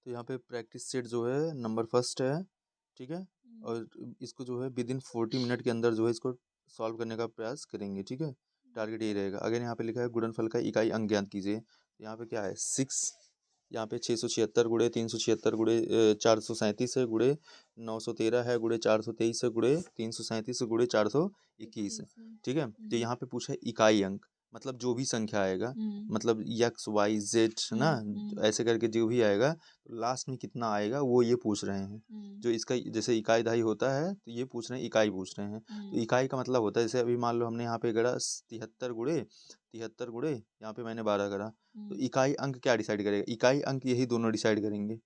तो यहाँ पे प्रैक्टिस सेट जो है नंबर फर्स्ट है, ठीक है। और इसको जो है विद इन 40 मिनट के अंदर जो है इसको सॉल्व करने का प्रयास करेंगे, ठीक है। टारगेट यही रहेगा। अगर यहाँ पे लिखा है गुणनफल का इकाई अंक ज्ञात कीजिए, तो यहाँ पे क्या है 6, यहाँ पे 676 गुणे 376 गुणे 437 है, गुणे 913 है, गुणे 423 है, गुणे 337 गुणे 421 है, ठीक है। तो यहाँ पे पूछा है इकाई अंक, मतलब जो भी संख्या आएगा, मतलब एक्स वाई जेड ना, ऐसे करके जो भी आएगा तो लास्ट में कितना आएगा वो ये पूछ रहे हैं। जो इसका जैसे इकाई दहाई होता है तो ये पूछ रहे हैं, इकाई पूछ रहे हैं। तो इकाई का मतलब होता है, जैसे अभी मान लो हमने यहाँ पे करा 73 गुणे यहाँ पे मैंने 12 करा, तो इकाई अंक क्या डिसाइड करेगा, इकाई अंक यही दोनों डिसाइड करेंगे,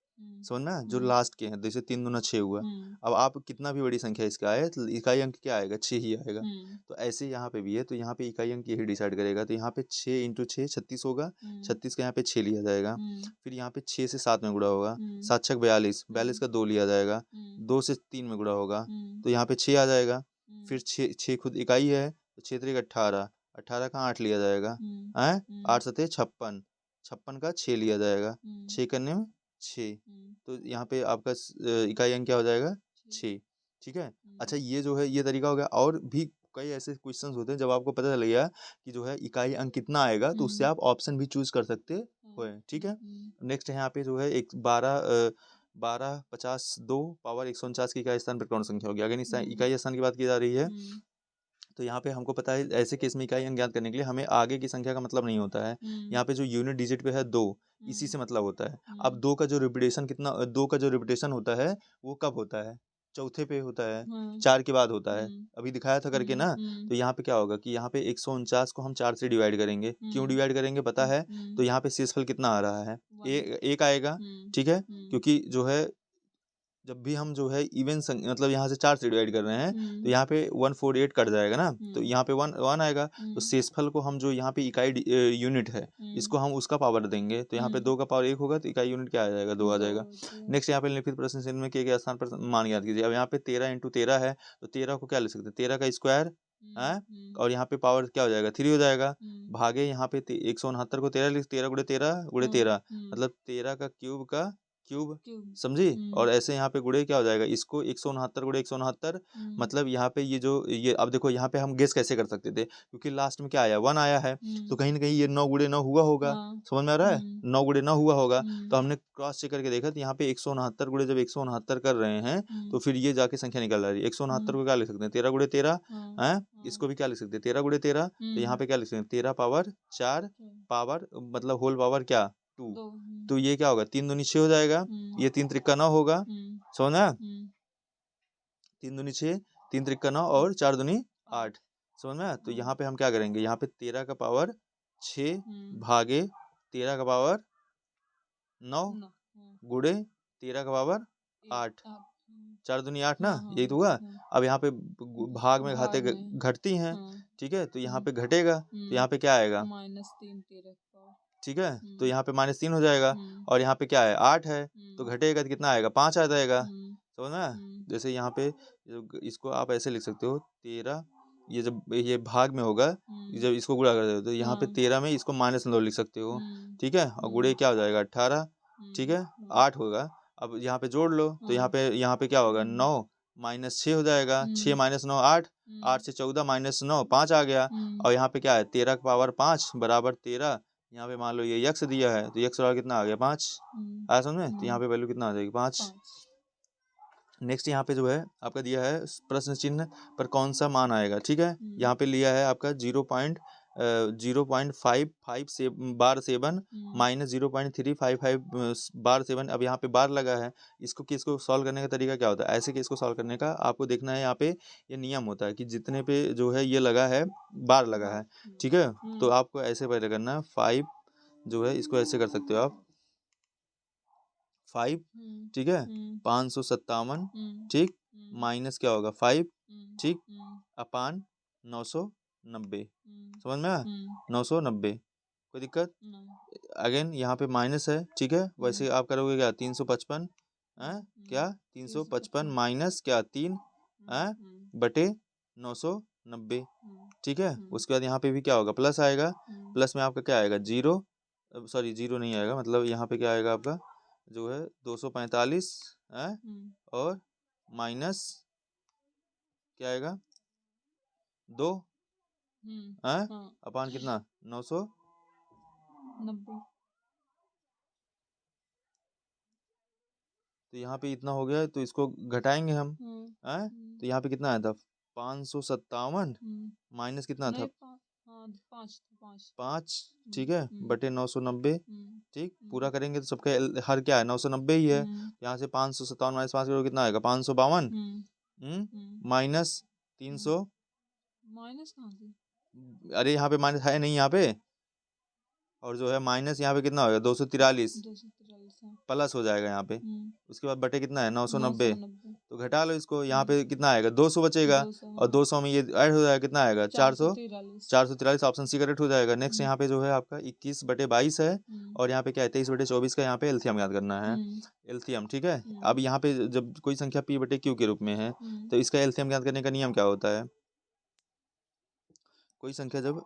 समझ ना, जो लास्ट के हैं। जैसे 3 दूना 6 हुआ, अब आप कितना भी बड़ी संख्या इसका आए तो इकाई अंक क्या आएगा, 6 ही आएगा। तो ऐसे यहाँ पे भी है, तो यहाँ पे इकाई अंक यही डिसाइड करेगा। तो यहाँ पे 6 इंटू 6 36 होगा, 36 का यहाँ पे 6 लिया जाएगा। फिर यहाँ पे 6 से 7 में गुणा होगा, 7 छक 42, 42 का 2 लिया जाएगा, 2 से 3 में गुणा होगा तो यहाँ पे 6 आ जाएगा। फिर 6 खुद इकाई है तो 6 3 18, 18 का 8 लिया जाएगा, है 8 सते 56, 56 का 6 लिया जाएगा, 6 करने में 6, तो यहाँ पे आपका इकाई अंक क्या हो जाएगा 6, ठीक है। अच्छा ये जो है ये तरीका हो गया। और भी कई ऐसे क्वेश्चंस होते हैं जब आपको पता चल गया कि जो है इकाई अंक कितना आएगा तो उससे आप ऑप्शन भी चूज कर सकते हो, ठीक है। नेक्स्ट यहाँ पे जो है एक 12 50 2 पावर 149 की इकाई स्थान पर कौन संख्या होगी। अगर इस इकाई स्थान की बात की जा रही है तो यहाँ पे हमको पता है ऐसे केस में इकाई अंक ज्ञात करने के लिए हमें आगे की संख्या का मतलब नहीं होता है। यहाँ पे जो यूनिट डिजिट पे है 2, इसी से मतलब होता है। अब 2 का जो रिपीटेशन कितना, 2 का जो रिपीटेशन होता है वो कब होता है, चौथे पे होता है, 4 के बाद होता है, अभी दिखाया था करके ना। तो यहाँ पे क्या होगा कि यहाँ पे 149 को हम 4 से डिवाइड करेंगे। क्यों डिवाइड करेंगे पता है, तो यहाँ पे शेषफल कितना आ रहा है, एक आएगा, ठीक है। क्योंकि जो है जब भी हम जो है इवन मतलब यहाँ से 4 से डिवाइड कर रहे हैं तो यहाँ पे 148 कट जाएगा ना, तो यहाँ पे 1 आएगा। तो शेषफल को हम जो यहाँ पे इकाई यूनिट है इसको हम उसका पावर देंगे, तो यहाँ पे 2 का पावर 1 होगा तो इकाई यूनिट क्या आ जाएगा 2 आ जाएगा। नेक्स्ट यहाँ पे निम्नलिखित प्रश्न चिन्ह में के स्थान पर मान ज्ञात कीजिए। अब यहाँ पे 13 इंटू 13 है तो 13 को क्या ले सकते हैं 13 का स्क्वायर है, और यहाँ पे पावर क्या हो जाएगा 3 हो जाएगा, भागे यहाँ पे 169 को 13 लिख 13 गुणे 13 गुणे 13 मतलब 13 का क्यूब समझी। और ऐसे यहाँ पे गुणे क्या हो जाएगा, इसको 169 गुणे 169 मतलब यहाँ पे ये जो ये अब देखो यहाँ पे हम गेस कैसे कर सकते थे, क्योंकि लास्ट में क्या आया 1 आया है तो कहीं ना कहीं ये 9 गुणे 9 हुआ होगा, समझ में आ रहा है 9 गुणे 9 हुआ होगा। तो हमने क्रॉस चेक करके देखा तो यहाँ पे 169 गुणे जब 169 कर रहे हैं तो फिर ये जाके संख्या निकल रही है। 169 को क्या लिख सकते हैं 13 गुणे 13 है, इसको भी क्या लिख सकते हैं 13 गुणे 13, तो यहाँ पे क्या लिख सकते हैं 13 पावर 4 पावर मतलब होल पावर क्या 2, तो ये क्या होगा 3 दूनी 6 हो जाएगा, ये 3 त्रिका 9 होगा, समझना 3 दूनी 6 3 त्रिका 9 और 4 दूनी 8, समझ में। तो यहाँ पे हम क्या करेंगे, यहाँ पे 13 का पावर 6 भागे 13 का पावर 9 गुणे 13 का पावर 8, 4 दूनी 8 ना, यही तो हुआ। अब यहाँ पे भाग में घाते घटती हैं, ठीक है, तो यहाँ पे घटेगा तो यहाँ पे क्या आएगा -3, ठीक है, तो यहाँ पे -3 हो जाएगा। और यहाँ पे क्या है 8 है तो घटेगा तो कितना आएगा 5 आ जाएगा, समझ में। जैसे यहाँ पे इसको आप ऐसे लिख सकते हो 13, ये जब ये भाग में होगा जब इसको गुणा कर दो तो यहाँ पे 13 में इसको -9 लिख सकते हो, ठीक है, और गुणे क्या हो जाएगा 18, ठीक है 8 होगा। अब यहाँ पे जोड़ लो तो यहाँ पे क्या होगा 9 -6 हो जाएगा, 6 -9 8, 8 से 14 -9 5 आ गया। और यहाँ पे क्या है 13 का पावर 5 बराबर 13, यहाँ पे मान लो ये यक्स दिया है तो यक्स वाला कितना आ गया 5 आया समझ में, तो यहाँ पे वैल्यू कितना आ जाएगी 5। नेक्स्ट यहाँ पे जो है आपका दिया है प्रश्न चिन्ह पर कौन सा मान आएगा, ठीक है। यहाँ पे लिया है आपका 0.055 बार 7 -0.355 बार 7। अब यहाँ पे बार लगा है, इसको किसको सॉल्व करने का तरीका क्या होता है, ऐसे केस को सॉल्व करने का आपको देखना है। यहाँ पे ये नियम होता है कि जितने पे जो है ये लगा है बार लगा है, ठीक है, तो आपको ऐसे पहले करना है 5 जो है इसको ऐसे कर सकते हो आप 5, ठीक है 557, ठीक माइनस क्या होगा 5, ठीक अपान 990, समझ में आया 990, कोई दिक्कत। अगेन यहाँ पे माइनस है, ठीक है, वैसे आप करोगे क्या 355 क्या 355 माइनस क्या 3 बटे 990, ठीक है। उसके बाद यहाँ पे भी क्या होगा प्लस आएगा, प्लस में आपका क्या आएगा 0, सॉरी 0 नहीं आएगा, मतलब यहाँ पे क्या आएगा आपका जो है 245 है और माइनस क्या आएगा 2 है अपान कितना 990। तो यहाँ पे इतना हो गया तो इसको घटाएंगे हम है तो यहाँ पे कितना आया था 557 माइनस कितना था 5 ठीक है बटे 990 ठीक पूरा करेंगे तो सबका हर क्या है 990 ही है। यहाँ से 557 माइनस 5 करोगे कितना आएगा 552 माइनस 300 माइनस कहाँ से अरे यहाँ पे माइनस है नहीं यहाँ पे और जो है माइनस यहाँ पे कितना होगा 243 प्लस हो जाएगा यहाँ पे उसके बाद बटे कितना है 990 तो घटा लो इसको यहाँ पे कितना आएगा 200 बचेगा और 200 में ये ऐड हो जाएगा कितना आएगा 443 ऑप्शन सी करेक्ट हो जाएगा। नेक्स्ट यहाँ पे जो है आपका 21/22 है और यहाँ पे क्या है 23/24 का यहाँ पे एलसीएम याद करना है एलसीएम ठीक है। अब यहाँ पे जब कोई संख्या p/q के रूप में है तो इसका एलसीएम याद करने का नियम क्या होता है कोई संख्या जब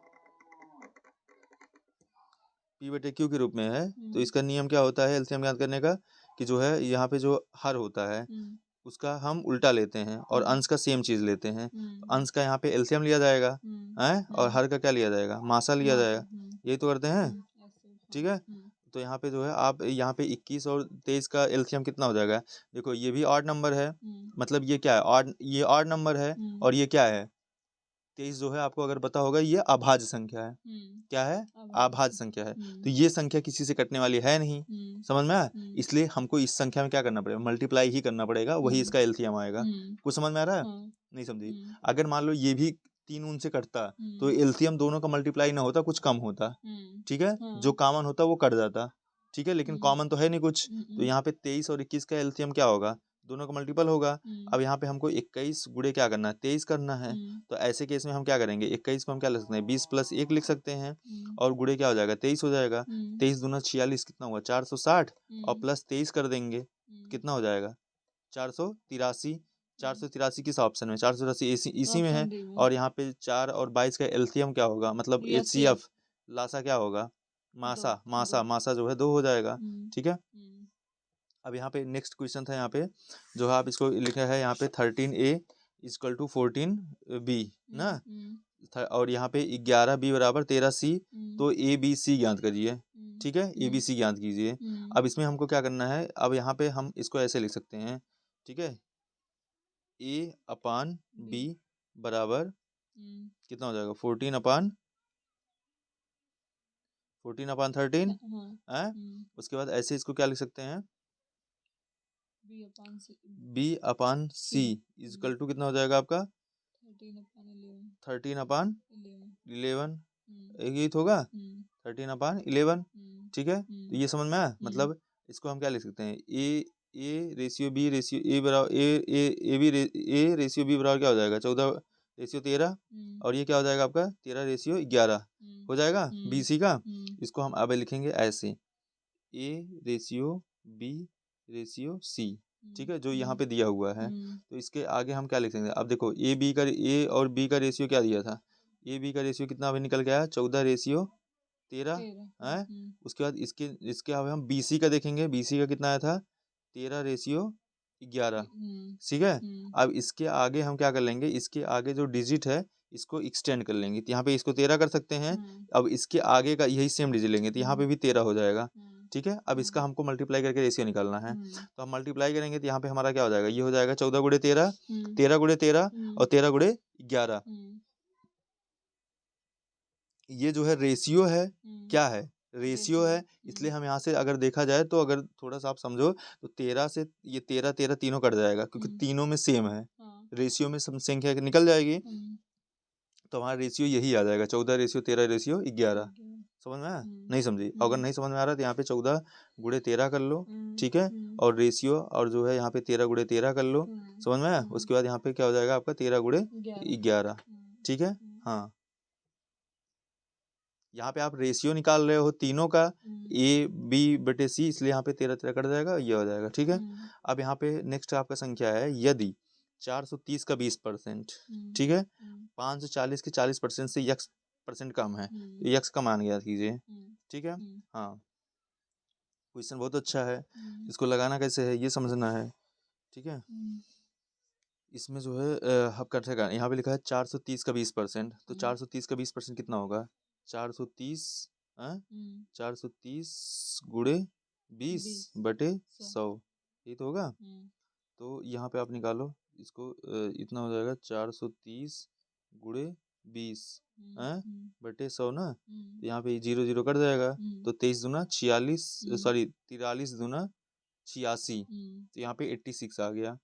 p/q के रूप में है तो इसका नियम क्या होता है एलसीएम याद करने का कि जो है यहाँ पे जो हर होता है उसका हम उल्टा लेते हैं और अंश का सेम चीज लेते हैं। अंश का यहाँ पे एलसीएम लिया जाएगा है और हर का क्या लिया जाएगा मासा लिया जाएगा यही तो करते हैं ठीक है। तो यहाँ पे जो है आप यहाँ पे 21 और 23 का एलसीएम कितना हो जाएगा देखो ये भी ऑड नंबर है मतलब ये क्या है ऑड ये ऑड नंबर है और ये क्या है 23 जो है आपको अगर पता होगा ये अभाज्य संख्या है क्या है अभाज्य संख्या है तो ये संख्या किसी से कटने वाली है नहीं समझ में आया इसलिए हमको इस संख्या में क्या करना पड़ेगा मल्टीप्लाई ही करना पड़ेगा वही इसका एलसीएम आएगा। कुछ समझ में आ रहा है नहीं समझी। अगर मान लो ये भी 3 उनसे कटता तो एलसीएम दोनों का मल्टीप्लाई ना होता कुछ कम होता ठीक है जो कॉमन होता वो कट जाता ठीक है लेकिन कॉमन तो है नहीं कुछ तो यहाँ पे 23 और 21 का एलसीएम क्या होगा दोनों का मल्टीपल होगा। अब यहाँ पे हमको 21 गुणे क्या करना है 23 करना है तो ऐसे केस में हम क्या करेंगे 21 को हम क्या लिख सकते हैं 20 + 1 लिख सकते हैं और गुणे क्या हो जाएगा 23 हो जाएगा 23 दूना 46 कितना हुआ 460 और प्लस 23 कर देंगे कितना हो जाएगा 483 किस ऑप्शन में 483 इसी में है और यहाँ पे 4 और 22 का एलसीएम क्या होगा मतलब एचसीएफ लासा क्या होगा मासा जो है 2 हो जाएगा ठीक है। अब यहाँ पे नेक्स्ट क्वेश्चन था यहाँ पे जो है आप इसको लिखा है यहाँ पे 13a = 14b ना और यहाँ पे 11b = 13c तो ABC ज्ञात करिए ठीक है ABC ज्ञात कीजिए। अब इसमें हमको क्या करना है अब यहाँ पे हम इसको ऐसे लिख सकते हैं ठीक है a/b बराबर कितना हो जाएगा 14/13 है। उसके बाद ऐसे इसको क्या लिख सकते हैं b/c = कितना हो जाएगा आपका 13/11 यही तो होगा 13/11 ठीक है। तो ये समझ में आया मतलब इसको हम क्या लिख सकते हैं a/b रेशियो a बराबर a रेशियो b बराबर क्या हो जाएगा 14/13 और ये क्या हो जाएगा आपका 13/11 हो जाएगा BC का। इसको हम अब लिखेंगे ऐसे a/b/c ठीक है जो यहाँ पे दिया हुआ है तो इसके आगे हम क्या लिख सकते हैं अब देखो a और b का रेशियो क्या दिया था a/b का रेशियो कितना अभी निकल गया 14/13 है। उसके बाद इसके अब हम BC का देखेंगे BC का कितना आया था 13/11 ठीक है। अब इसके आगे हम क्या कर लेंगे इसके आगे जो डिजिट है इसको एक्सटेंड कर लेंगे तो यहाँ पे इसको 13 कर सकते हैं। अब इसके आगे का यही सेम डिजिट लेंगे तो यहाँ पे भी 13 हो जाएगा ठीक है। अब इसका हमको मल्टीप्लाई करके रेशियो निकालना है तो हम मल्टीप्लाई करेंगे तो यहाँ पे हमारा क्या हो जाएगा ये हो जाएगा 14 × 13 13 × 13 और 13 × 11 ये जो है रेशियो है क्या है रेशियो है इसलिए हम यहाँ से अगर देखा जाए तो अगर थोड़ा सा आप समझो तो 13 से ये 13 तीनों कट जाएगा क्योंकि तीनों में सेम है रेशियो में संख्या निकल जाएगी तो हमारा रेशियो यही आ जाएगा 14/13/11 समझ में आया नहीं समझी। अगर नहीं समझ में आ रहा तो यहाँ पे 14 × 13 कर लो ठीक है और रेशियो और जो है यहाँ पे 13 × 13 कर लो समझ में आया। उसके बाद यहाँ पे क्या हो जाएगा आपका 13 × 11 ठीक है। हाँ यहाँ पे आप रेशियो निकाल रहे हो तीनों का A/B/C इसलिए यहाँ पे 13 कट जाएगा ये हो जाएगा ठीक है। अब यहाँ पे नेक्स्ट आपका संख्या है यदि 430 का 20% ठीक है 540 के 40% से x% कम है तो x का मान ज्ञात कीजिए ठीक है। हाँ क्वेश्चन बहुत अच्छा है इसको लगाना कैसे है ये समझना है, ठीक है। इसमें जो है अब कैसे करना, यहाँ पे लिखा है 430 का 20%, तो 430 का 20% कितना होगा, 430 430 गुणे 20 बटे 100, यही तो होगा। तो यहाँ पे आप निकालो इसको, इतना हो जाएगा 430 गुणे 20 बटे 100 ना, तो यहाँ पे 0 0 कट जाएगा, तो 23 दूना 46, सॉरी 43 दूना 86, तो यहाँ पे 86 आ गया,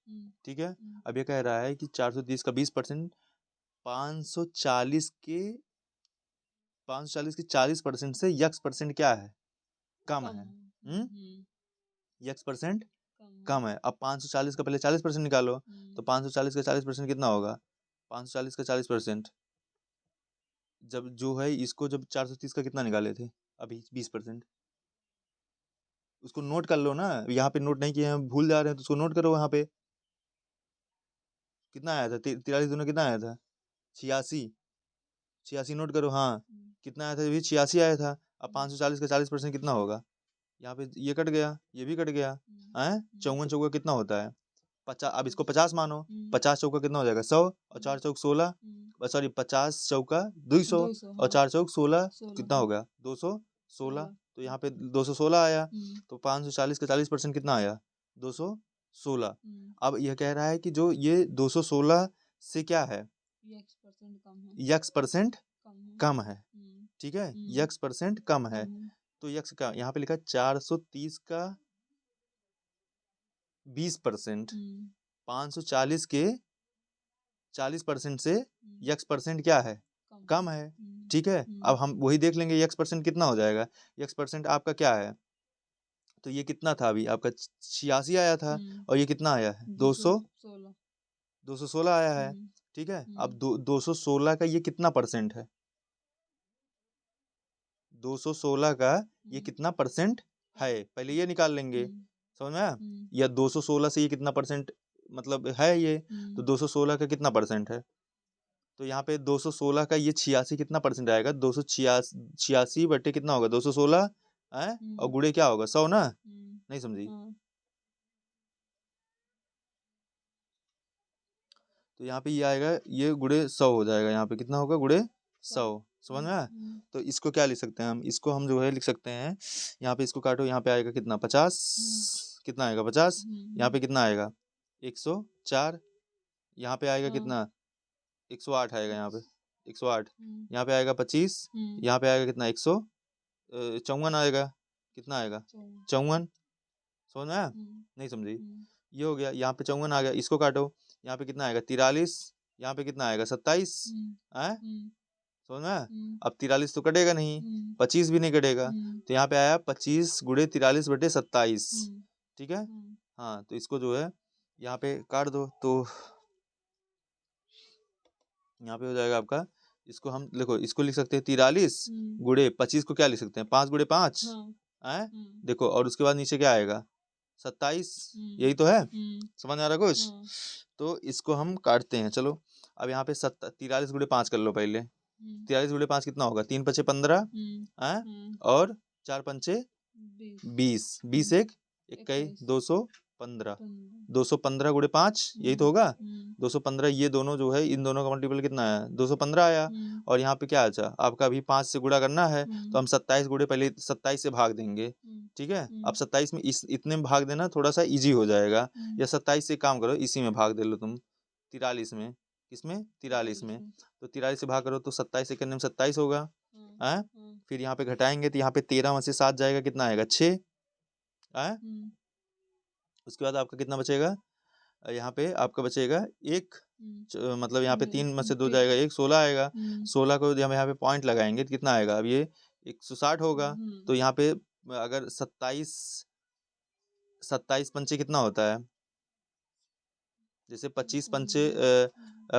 ठीक है। अब ये कह रहा है कि 430 का 20%, 540 के 40% से यक्स परसेंट क्या है, कम है। यक्स परसेंट कम है। अब 540 का पहले 40% निकालो, तो 540 का 40% कितना होगा, 540 का 40% जब जो है इसको, जब 430 का कितना निकाले थे अभी 20%, उसको नोट कर लो ना, यहाँ पे नोट नहीं किए हैं, भूल जा रहे हैं, तो उसको नोट करो। यहाँ पे कितना आया था, 43 दूना कितना आया था, 86, 86 नोट करो। हाँ कितना आया था, अभी 86 आया था। अब 540 का 40% कितना होगा, यहाँ पे ये कट गया, ये भी कट गया, है 54 चौका कितना होता है 50, अब इसको 50 मानो, 50 चौका कितना हो जाएगा 100, और 4 चौक 16, सॉरी 50 चौका 200, और 4 चौक 16 कितना होगा 216, तो यहाँ पे 216 आया। तो 540 का 40% कितना आया 216। अब यह कह रहा है कि जो ये 216 से क्या है, यक्स परसेंट कम है, ठीक है, यक्स परसेंट कम है। तो यक्स का यहाँ पे लिखा 430 का 20%, 540 के 40% से यक्स परसेंट क्या है, कम है, ठीक है। अब हम वही देख लेंगे यक्स परसेंट कितना हो जाएगा, यक्स परसेंट आपका क्या है, तो ये कितना था अभी आपका 86 आया था, और ये कितना आया है 216 आया है, ठीक है। अब 216 का ये कितना परसेंट है, 216 का ये कितना परसेंट है, पहले ये निकाल लेंगे, समझ में आया, या 216 से ये कितना परसेंट मतलब है ये, तो 216 का कितना परसेंट है, तो यहाँ पे 216 का ये 86 कितना परसेंट आएगा, 286 बटे कितना होगा 216 है, और गुणे क्या होगा 100 ना, नहीं समझी। तो यहाँ पे ये आएगा, ये गुणे 100 हो जाएगा, यहाँ पे कितना होगा गुणे 100, समझ में आया। तो इसको क्या लिख सकते हैं हम, इसको हम जो है लिख सकते हैं, यहाँ पे इसको काटो, यहाँ पे आएगा कितना 50, कितना आएगा 50, यहाँ पे कितना आएगा 104, यहाँ पे आएगा कितना 108 आएगा, यहाँ पे 108, यहाँ पे आएगा 25, यहाँ पे आएगा कितना 154 आएगा, कितना आएगा 54, समझ में आया, नहीं समझी। ये हो गया, यहाँ पे 54 आ गया, इसको काटो, यहाँ पे कितना आएगा 43, यहाँ पे कितना आएगा 27, है समझ में आया। अब 43 तो कटेगा नहीं, 25 भी नहीं कटेगा, तो यहाँ पे आया 25 गुणे 43 बटे 27, ठीक है। हाँ तो इसको जो है यहाँ पे काट दो, तो यहाँ पे हो जाएगा आपका, इसको हम देखो इसको लिख सकते हैं 43 गुणे 25 को क्या लिख सकते हैं 5 गुणे 5, है देखो, और उसके बाद नीचे क्या आएगा 27, यही तो है, समझ आ रहा कुछ। तो इसको हम काटते हैं, चलो अब यहाँ पे 43 गुणे 5 कर लो पहले, 43 गुणे 5 कितना होगा 3 पचे 15, है और 4 पंचे 20, 20 एक 21, 215, 215 गुणे 5 यही तो होगा 215, ये दोनों जो है इन दोनों का मल्टीपल कितना है 215 आया, और यहाँ पे क्या अच्छा आपका अभी 5 से गुणा करना है, तो हम 27 गुणे पहले 27 से भाग देंगे, ठीक है। अब 27 में इतने में भाग देना थोड़ा सा इजी हो जाएगा, या 27 से काम करो इसी में भाग दे लो तुम 43 में, किसमें 43 में, तो 43 से भाग करो तो 27 से करने में 27 होगा, है फिर यहाँ पे घटाएंगे तो यहाँ पे 13 में से 7 जाएगा, कितना आएगा 6, है उसके बाद आपका कितना बचेगा, यहाँ पे आपका बचेगा एक, मतलब यहाँ पे 3 में से 2 जाएगा 1, 16 आएगा, 16 को हम यहाँ पे पॉइंट लगाएंगे तो कितना आएगा, अब ये 160 होगा, तो यहाँ पे अगर 27 पंचे कितना होता है, जैसे 25 पंचे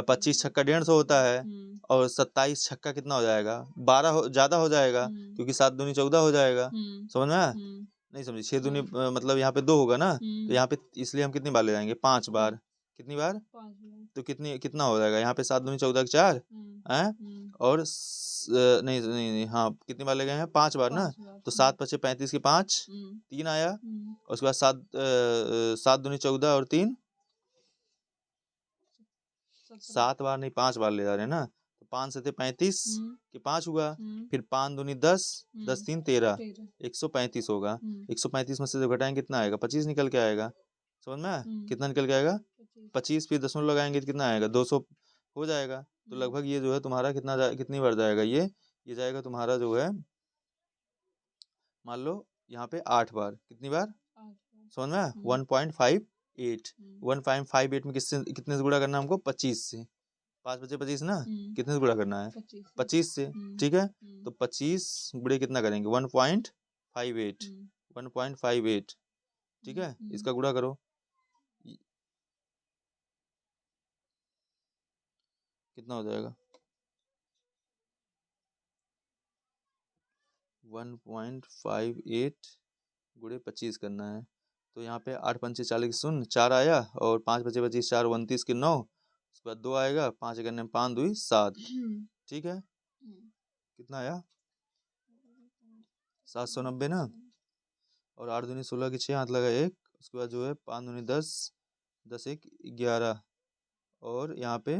25 छक्का 150 होता है, और 27 छक्का कितना हो जाएगा 12 ज्यादा हो जाएगा, क्योंकि 7 दूनी 14 हो जाएगा, समझ में आया, नहीं समझी। 6 दूनी मतलब यहाँ पे 2 होगा ना, तो यहाँ पे इसलिए हम कितनी बार ले जाएंगे 5 बार, कितनी बार? 5 बार। तो कितना हो जाएगा यहाँ पे? 7 दूनी 14 4 हैं, और नहीं नहीं नहीं, हाँ कितनी बार ले गए हैं? 5 बार ना। 5 बार। तो 7 पचे 35 के 5 3 आया, और उसके बाद 7 दूनी 14 और 3 7 बार नहीं 5 बार ले जा रहे हैं ना। तो 5 से थे 35 के 5 हुआ, फिर 5 दूनी 10 10 3 13 135 होगा। 135 में से जब घटाएंगे कितना आएगा? 25 निकल के आएगा। समझ में आया? कितना निकल के आएगा? 25। फिर दशमलव लगाएंगे तो कितना आएगा? 200 हो जाएगा। तो लगभग ये जो है तुम्हारा कितनी बार जाएगा? ये जाएगा तुम्हारा जो है, मान लो यहाँ पे 8 बार। कितनी बार? समझ में आया? 1.58 1.58 में कितने से गुणा करना है हमको? 25 से। 5 बचे 25 ना, कितने से गुणा करना है? 25 से। ठीक है, तो 25 गुणे कितना करेंगे? 1.58 1.58। ठीक है, इसका गुणा करो, कितना हो जाएगा? 1.58 गुणे 25 करना है। तो यहाँ पे 8 पंचे 40 शून्य 4 आया, और 5 बचे 25 4 29 के 9, उसके बाद 2 आएगा, 5 करने में 5 2 7। ठीक है, कितना आया? 790 ना। और 8 दूनी 16 की 6 हाथ लगा 1, उसके बाद जो है 5 दूनी 10 10 1 11, और यहाँ पे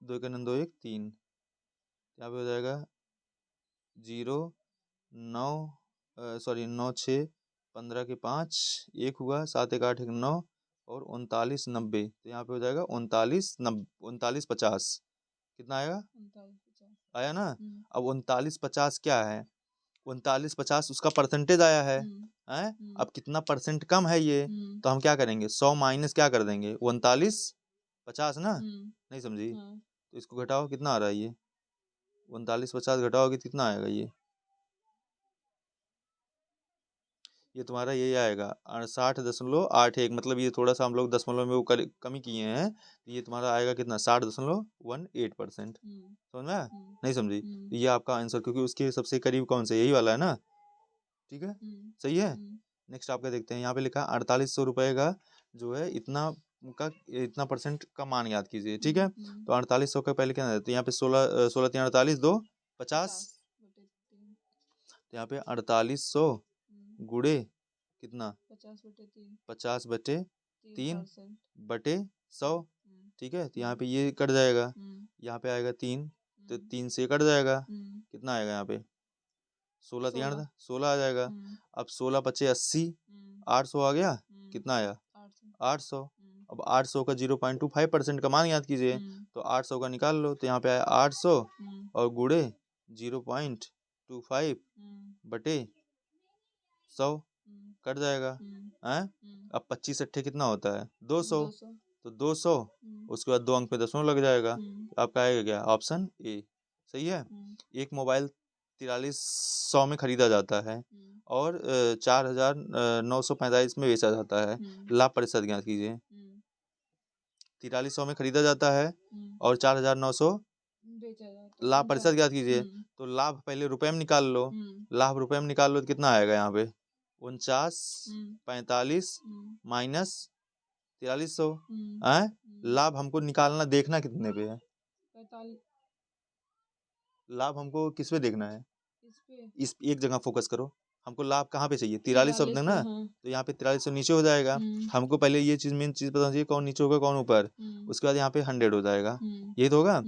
2 का 2 1 3, यहाँ पे हो जाएगा 0 9 सॉरी 9 6 15 के 5 1 हुआ, 7 1 8 1 9, और 39 90। तो यहाँ पे हो जाएगा 39 50। कितना आएगा? 39 आया ना। अब 39 50 क्या है? 39 50 उसका परसेंटेज आया है। हैं? अब कितना परसेंट कम है ये? तो हम क्या करेंगे? 100 माइनस क्या कर देंगे? 39 50 ना। नहीं समझी? तो इसको घटाओ, कितना आ रहा है ये? 39 50 घटाओगे कितना आएगा? ये तुम्हारा यही आएगा 68.81। मतलब ये थोड़ा सा हम लोग दशमलव में वो कमी किए हैं। तो ये तुम्हारा आएगा कितना? 60.18%। समझ में आया? नहीं समझी? तो ये आपका आंसर, क्योंकि उसके सबसे करीब कौन सा? यही वाला है ना। ठीक है, सही है। नेक्स्ट आपका देखते हैं, यहाँ पे लिखा 4800 रुपये का जो है इतना परसेंट का मान याद कीजिए। ठीक है, तो 4800 का पहले क्या? तो यहाँ पे 16 16 3 48 2 50। तो यहाँ पे 4800 गुड़े कितना? 50/3 बटे 100। ठीक है, तो यहाँ पे ये कट जाएगा, यहाँ पे आएगा 3, तो 3 से कट जाएगा, कितना आएगा यहाँ पे? 16 3 16 आ जाएगा। अब 16 पचे 80, 800 आ गया। कितना आया? 800। अब 800 का 0.25% का मान याद कीजिए। तो 800 का निकाल लो, तो यहाँ पे आया 800 और गुड़े 0.25 बटे 100, कट जाएगा। हैं? अब 25 अट्ठे कितना होता है? 200। तो 200, उसके बाद 2 अंक पे दशमलव लग जाएगा। तो आपका आएगा क्या? Option A. सही है। एक मोबाइल 4300 में खरीदा जाता है और 4945 में बेचा जाता है। लाभ प्रतिशत ज्ञात कीजिए। 4300 में खरीदा जाता है और 4900 लाभ प्रतिशत ज्ञात कीजिए। तो लाभ पहले रुपए में निकाल लो, लाभ रुपए में निकाल लो तो कितना आएगा यहाँ पे? 49 माइनस 4300। लाभ हमको निकालना, देखना कितने पे है? लाभ हमको किस पे देखना है? इस एक जगह फोकस करो। हमको लाभ कहाँ पे चाहिए? 43 शब्द है ना। तो यहाँ पे 4300 नीचे हो जाएगा। हमको पहले ये चीज, मेन चीज पता चाहिए, कौन नीचे होगा कौन ऊपर। उसके बाद यहाँ पे 100 हो जाएगा, ये तो होगा।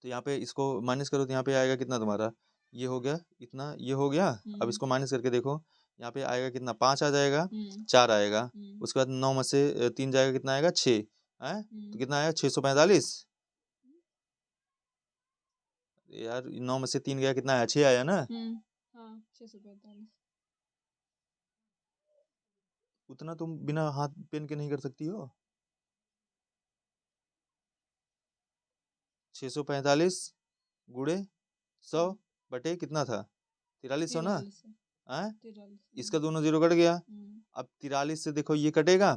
तो यहाँ पे इसको माइनस करो, तो यहाँ पे आएगा कितना तुम्हारा? ये हो गया इतना, ये हो गया। अब इसको माइनस करके देखो, यहाँ पे आएगा कितना? 5 आ जाएगा, 4 आएगा। उसके बाद 9 में से 3 जाएगा, कितना आएगा? 6 है। तो कितना आएगा? 645। यार 9 में से 3 गया, कितना आया? 6 आया ना। हाँ 645। उतना तुम बिना हाथ पेन के नहीं कर सकती हो? 645 गुड़े 100 बटे कितना था? 4300 ना। इसका दोनों जीरो कट गया। अब 43 से देखो ये कटेगा।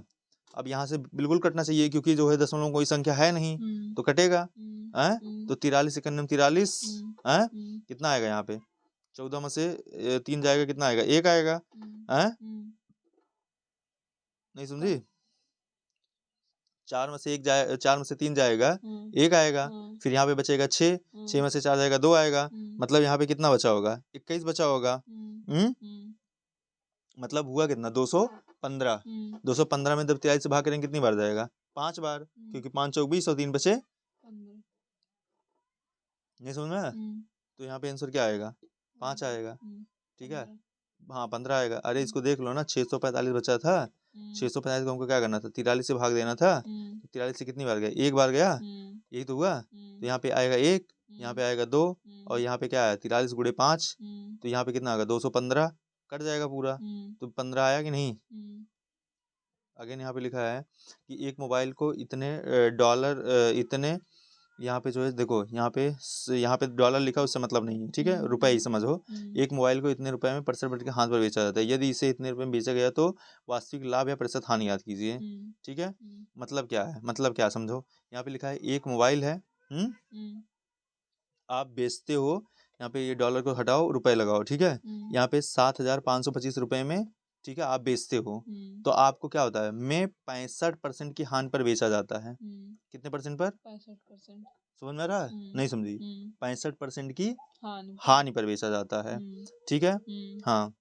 अब यहाँ से बिल्कुल कटना चाहिए, क्योंकि जो है दशमलव में कोई संख्या है नहीं, तो कटेगा। तो 43 से करने में 43 कितना आएगा यहाँ पे? 14 में से 3 जाएगा, कितना आएगा? 1 आएगा। नहीं समझी? 4 में से 1 जाए, 4 में से 3 जाएगा, हाँ 1 आएगा। हाँ फिर यहाँ पे बचेगा 6, 6 में से 4 जाएगा, 2 आएगा। मतलब यहाँ पे कितना बचा होगा? 21 बचा होगा। मतलब हुआ कितना? 215। 215 में जब 43 से भाग करेंगे कितनी बार जाएगा? 5 बार, क्योंकि 5 चौक 20 और 3 बचे 15। नहीं समझ में? तो यहाँ पे आंसर क्या आएगा? 5 आएगा। ठीक है, हाँ 15 आएगा। अरे इसको देख लो ना, 645 बचा था। 645 को हमको क्या करना था? 43 से भाग देना था। तो 43 से कितनी बार गया? 1 बार गया, यही तो हुआ। तो यहाँ पे आएगा 1, यहाँ पे आएगा 2, और यहाँ पे क्या आया? 43 गुणे 5, तो यहाँ पे कितना आएगा? 215, कट जाएगा पूरा। तो 15 आया कि नहीं? अगेन यहाँ पे लिखा है कि एक मोबाइल को इतने डॉलर, इतने, यहाँ पे जो है देखो, यहाँ पे डॉलर लिखा उससे मतलब नहीं है, ठीक है, रुपए ही समझो। एक मोबाइल को इतने रुपए में % के हाथ पर बेचा जाता है। यदि इसे इतने रुपए में बेचा गया तो वास्तविक लाभ या प्रतिशत हानि याद कीजिए। ठीक है, मतलब क्या है? मतलब क्या समझो। यहाँ पे लिखा है एक मोबाइल है, आप बेचते हो। यहाँ पे ये डॉलर को हटाओ, रुपए लगाओ, ठीक है। यहाँ पे 7,525 रुपए में, ठीक है, आप बेचते हो। तो आपको क्या होता है? में 65% की हानि पर बेचा जाता है। कितने परसेंट पर? 65%। समझ में आ रहा है? नहीं समझी? 65% की हानि हानि पर बेचा जाता है। ठीक है, हाँ।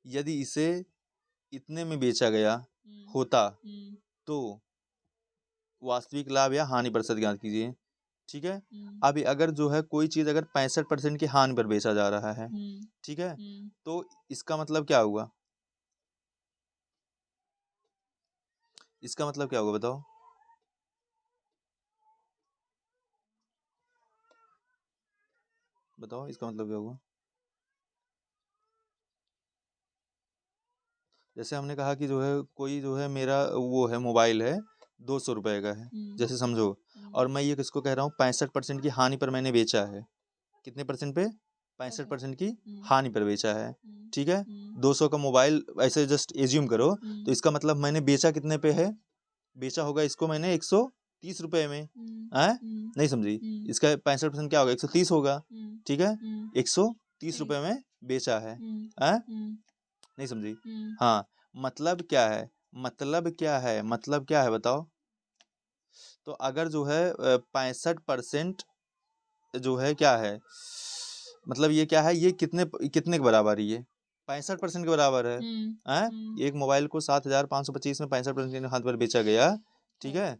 यदि इसे इतने में बेचा गया होता तो वास्तविक लाभ या हानि प्रतिशत ज्ञात कीजिए। ठीक है, अभी अगर जो है कोई चीज अगर 65% की हानि पर बेचा जा रहा है, ठीक है, तो इसका मतलब क्या हुआ? इसका मतलब क्या होगा बताओ? बताओ इसका मतलब क्या होगा? जैसे हमने कहा कि जो है कोई जो है मेरा वो है मोबाइल है 200 रुपए का है, जैसे समझो, और मैं ये किसको कह रहा हूँ? 65% की हानि पर मैंने बेचा है। कितने परसेंट पे? 65% की हानि पर बेचा है। ठीक है, 200 का मोबाइल ऐसे जस्ट एज्यूम करो, तो इसका मतलब मैंने बेचा कितने पे है? बेचा होगा इसको मैंने 130 रुपए में, है नहीं समझी? इसका 65% क्या होगा? 130 होगा। ठीक है, 130 रुपए में बेचा है, नहीं समझी? हाँ, मतलब क्या है? मतलब क्या है? मतलब क्या है बताओ? तो अगर जो है 65% जो है क्या है, मतलब ये क्या है? ये कितने कितने के बराबर है? ये 65% के बराबर है। एक मोबाइल को 7,525 में 65% के हाथ पर बेचा गया, ठीक है।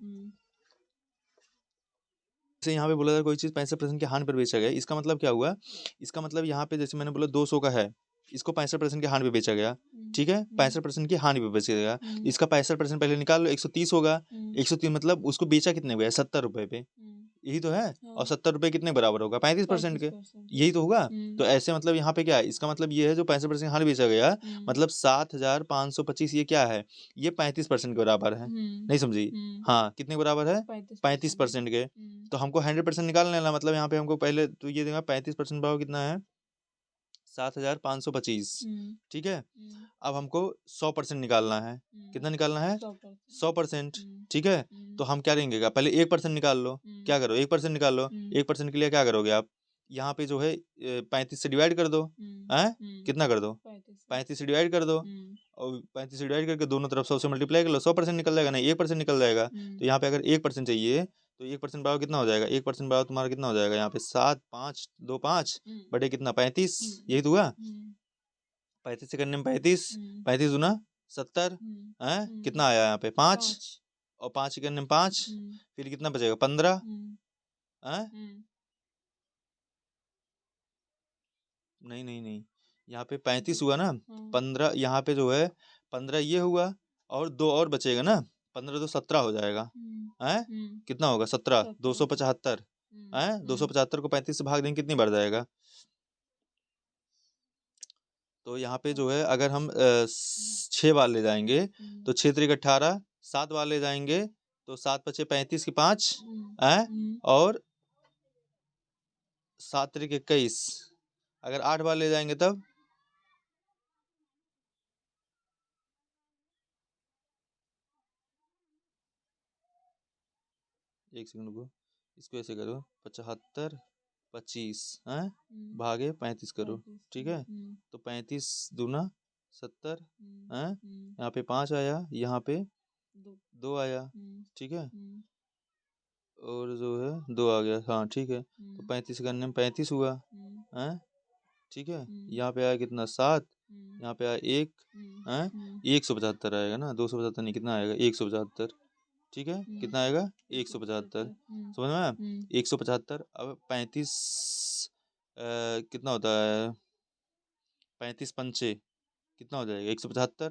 जैसे यहाँ पे बोला था कोई चीज 65% के हानि पर बेचा गया, इसका मतलब क्या हुआ? इसका मतलब यहाँ पे जैसे मैंने बोला 200 का है, इसको 65% के हानि पे बेचा गया, ठीक है, 65% की हानि पे बेचा गया। इसका 65% पहले निकाल लो, 130 होगा। 130 मतलब उसको बेचा कितने में? 70 रुपए पे, यही तो है। और 70 रुपए कितने बराबर होगा? 35% के, यही तो होगा। तो ऐसे मतलब यहाँ पे क्या है? इसका मतलब ये है जो 65% हानि बेचा गया, मतलब 7,525 ये क्या है? ये 35% के बराबर है, नहीं समझी? हाँ, कितने बराबर है? 35% के। तो हमको 100% निकालने वाला, मतलब यहाँ पे हमको पहले तो ये देगा 35% बराबर कितना है? 7,525। ठीक है, अब हमको 100% निकालना है। कितना निकालना है? 100%। ठीक है, तो हम क्या लेंगे? पहले 1% निकाल लो। क्या करो? 1% निकाल लो। 1% के लिए क्या करोगे आप? यहाँ पे जो है 35 से डिवाइड कर दो। कितना कर दो? 35 से डिवाइड कर दो, और 35 से डिवाइड करके दोनों तरफ 100 से मल्टीप्लाई कर लो। 100% निकल जाएगा, नहीं 1% निकल जाएगा। तो यहाँ पे अगर 1% चाहिए तो 1% बराबर कितना हो जाएगा? 1% बराबर तुम्हारा कितना हो जाएगा? यहाँ पे 7, 5, 2, 5 बटे कितना? 35, यही तो हुआ। 35 से करने में 35, 35 दूना 70, कितना आया यहाँ पे? 5, और 5 करने में 5, फिर कितना बचेगा? 15, नहीं नहीं नहीं, यहाँ पे 35 हुआ ना, 15 यहाँ पे जो है 15 ये हुआ, और 2 और बचेगा ना, 15 तो 17 हो जाएगा। कितना होगा? 17, 275। 275 को 35 से भाग देंगे कितनी बार जाएगा? तो यहाँ पे जो है अगर हम 6 बार ले जाएंगे तो 6 त्रिक 18, 7 बार ले जाएंगे तो 7 पचे 35 की 5, और 7 त्रिक 21। अगर 8 बार ले जाएंगे तब, एक सेकंड को, इसको ऐसे करो, 75 25 हैं, भागे 35 करो, 35, ठीक है। तो 35 दूना 70 हैं, यहाँ पे 5 आया, यहाँ पे 2 आया, ठीक है। और जो है 2 आ गया, हाँ ठीक है। तो 35 करने में 35 हुआ, हैं, ठीक है। यहाँ पे आया कितना 7, यहाँ पे आया 1, हैं, 175 आएगा ना, 275 नहीं, कितना आएगा 175, ठीक है। कितना आएगा 175, समझ में आया? 175। अब 35 कितना होता है, 35 पंचे कितना हो जाएगा 175,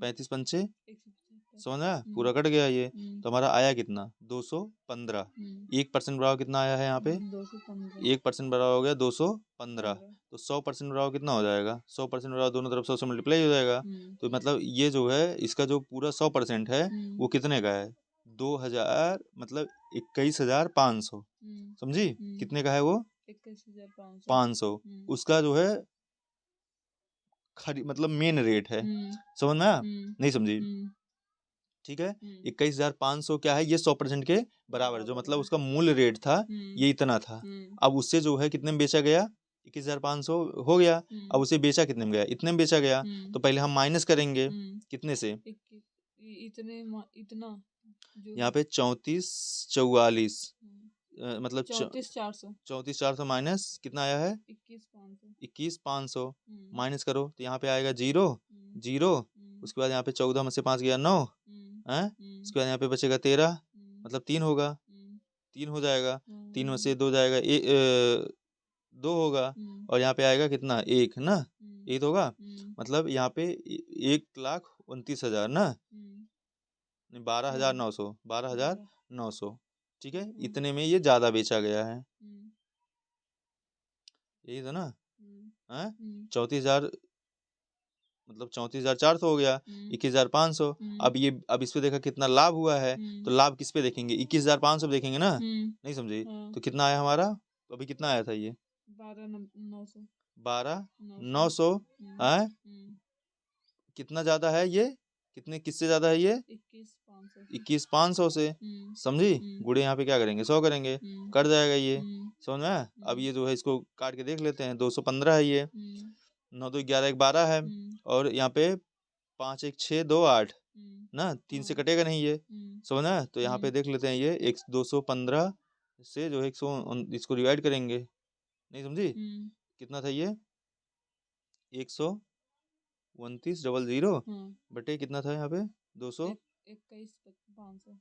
35 पंचे, 175, समझ में आया? पूरा कट गया ये। तो हमारा आया कितना 215, 1% बढ़ाओ कितना आया है यहाँ पे, 215, 1% बढ़ाओ हो गया 215। तो 100% बढ़ाओ कितना हो जाएगा, 100% बढ़ाओ दोनों तरफ 100 से मल्टीप्लाई हो जाएगा। तो मतलब ये जो है इसका जो पूरा 100% है वो कितने का है, 2000, मतलब 21,500, समझी? कितने का है वो, 21,500, 500। उसका जो है मतलब मेन रेट है, समझ में आया? नहीं समझी? ठीक है। 21,500 क्या है, ये 100% के बराबर है, जो मतलब उसका मूल रेट था ये इतना था। अब उससे जो है कितने में बेचा गया, 21,500 हो गया। अब उसे बेचा कितने में गया, इतने में बेचा गया। तो पहले हम माइनस करेंगे कितने से, इतना यहाँ पे 34 44, मतलब 34,400, 34,400 माइनस कितना आया है 21,500, 21,500, माइनस करो तो यहाँ पे आएगा 0 0। उसके बाद यहाँ पे 14 में से 5 गया 9, हैं। उसके बाद यहाँ पे बचेगा 13, मतलब 3 होगा, 3 हो जाएगा। 3 में से 2 जाएगा 2 होगा। और यहाँ पे आएगा कितना 1 ना, 1 होगा। मतलब यहाँ पे 1,29,000 ना, नहीं 12,900, 12,900, ठीक है। इतने में ये ज्यादा बेचा गया है, यही था ना, हैं। 34,000 मतलब 34,400 हो गया, 21,500। अब इस पे देखा कितना लाभ हुआ है, तो लाभ किस पे देखेंगे, 21,500 पे देखेंगे ना, नहीं समझे? तो कितना आया हमारा, तो अभी कितना आया था ये 12,900, 12,900 है। कितना ज्यादा है ये, कितने किससे ज्यादा है ये, 21,500 से, समझी? गुड़े यहाँ पे क्या करेंगे 100 करेंगे, कट जाएगा ये, समझ में आया? अब ये जो है इसको काट के देख लेते हैं, 215 है ये, 9 2 11 1 12 है, और यहाँ पे 5 1 6 2 8 ना, 3 से कटेगा नहीं ये, समझ में आया? तो यहाँ पे देख लेते हैं ये 215 से जो है 100 इसको डिवाइड करेंगे, नहीं समझी? कितना था ये 129,000 बटे कितना था यहाँ पे 200, 21,500,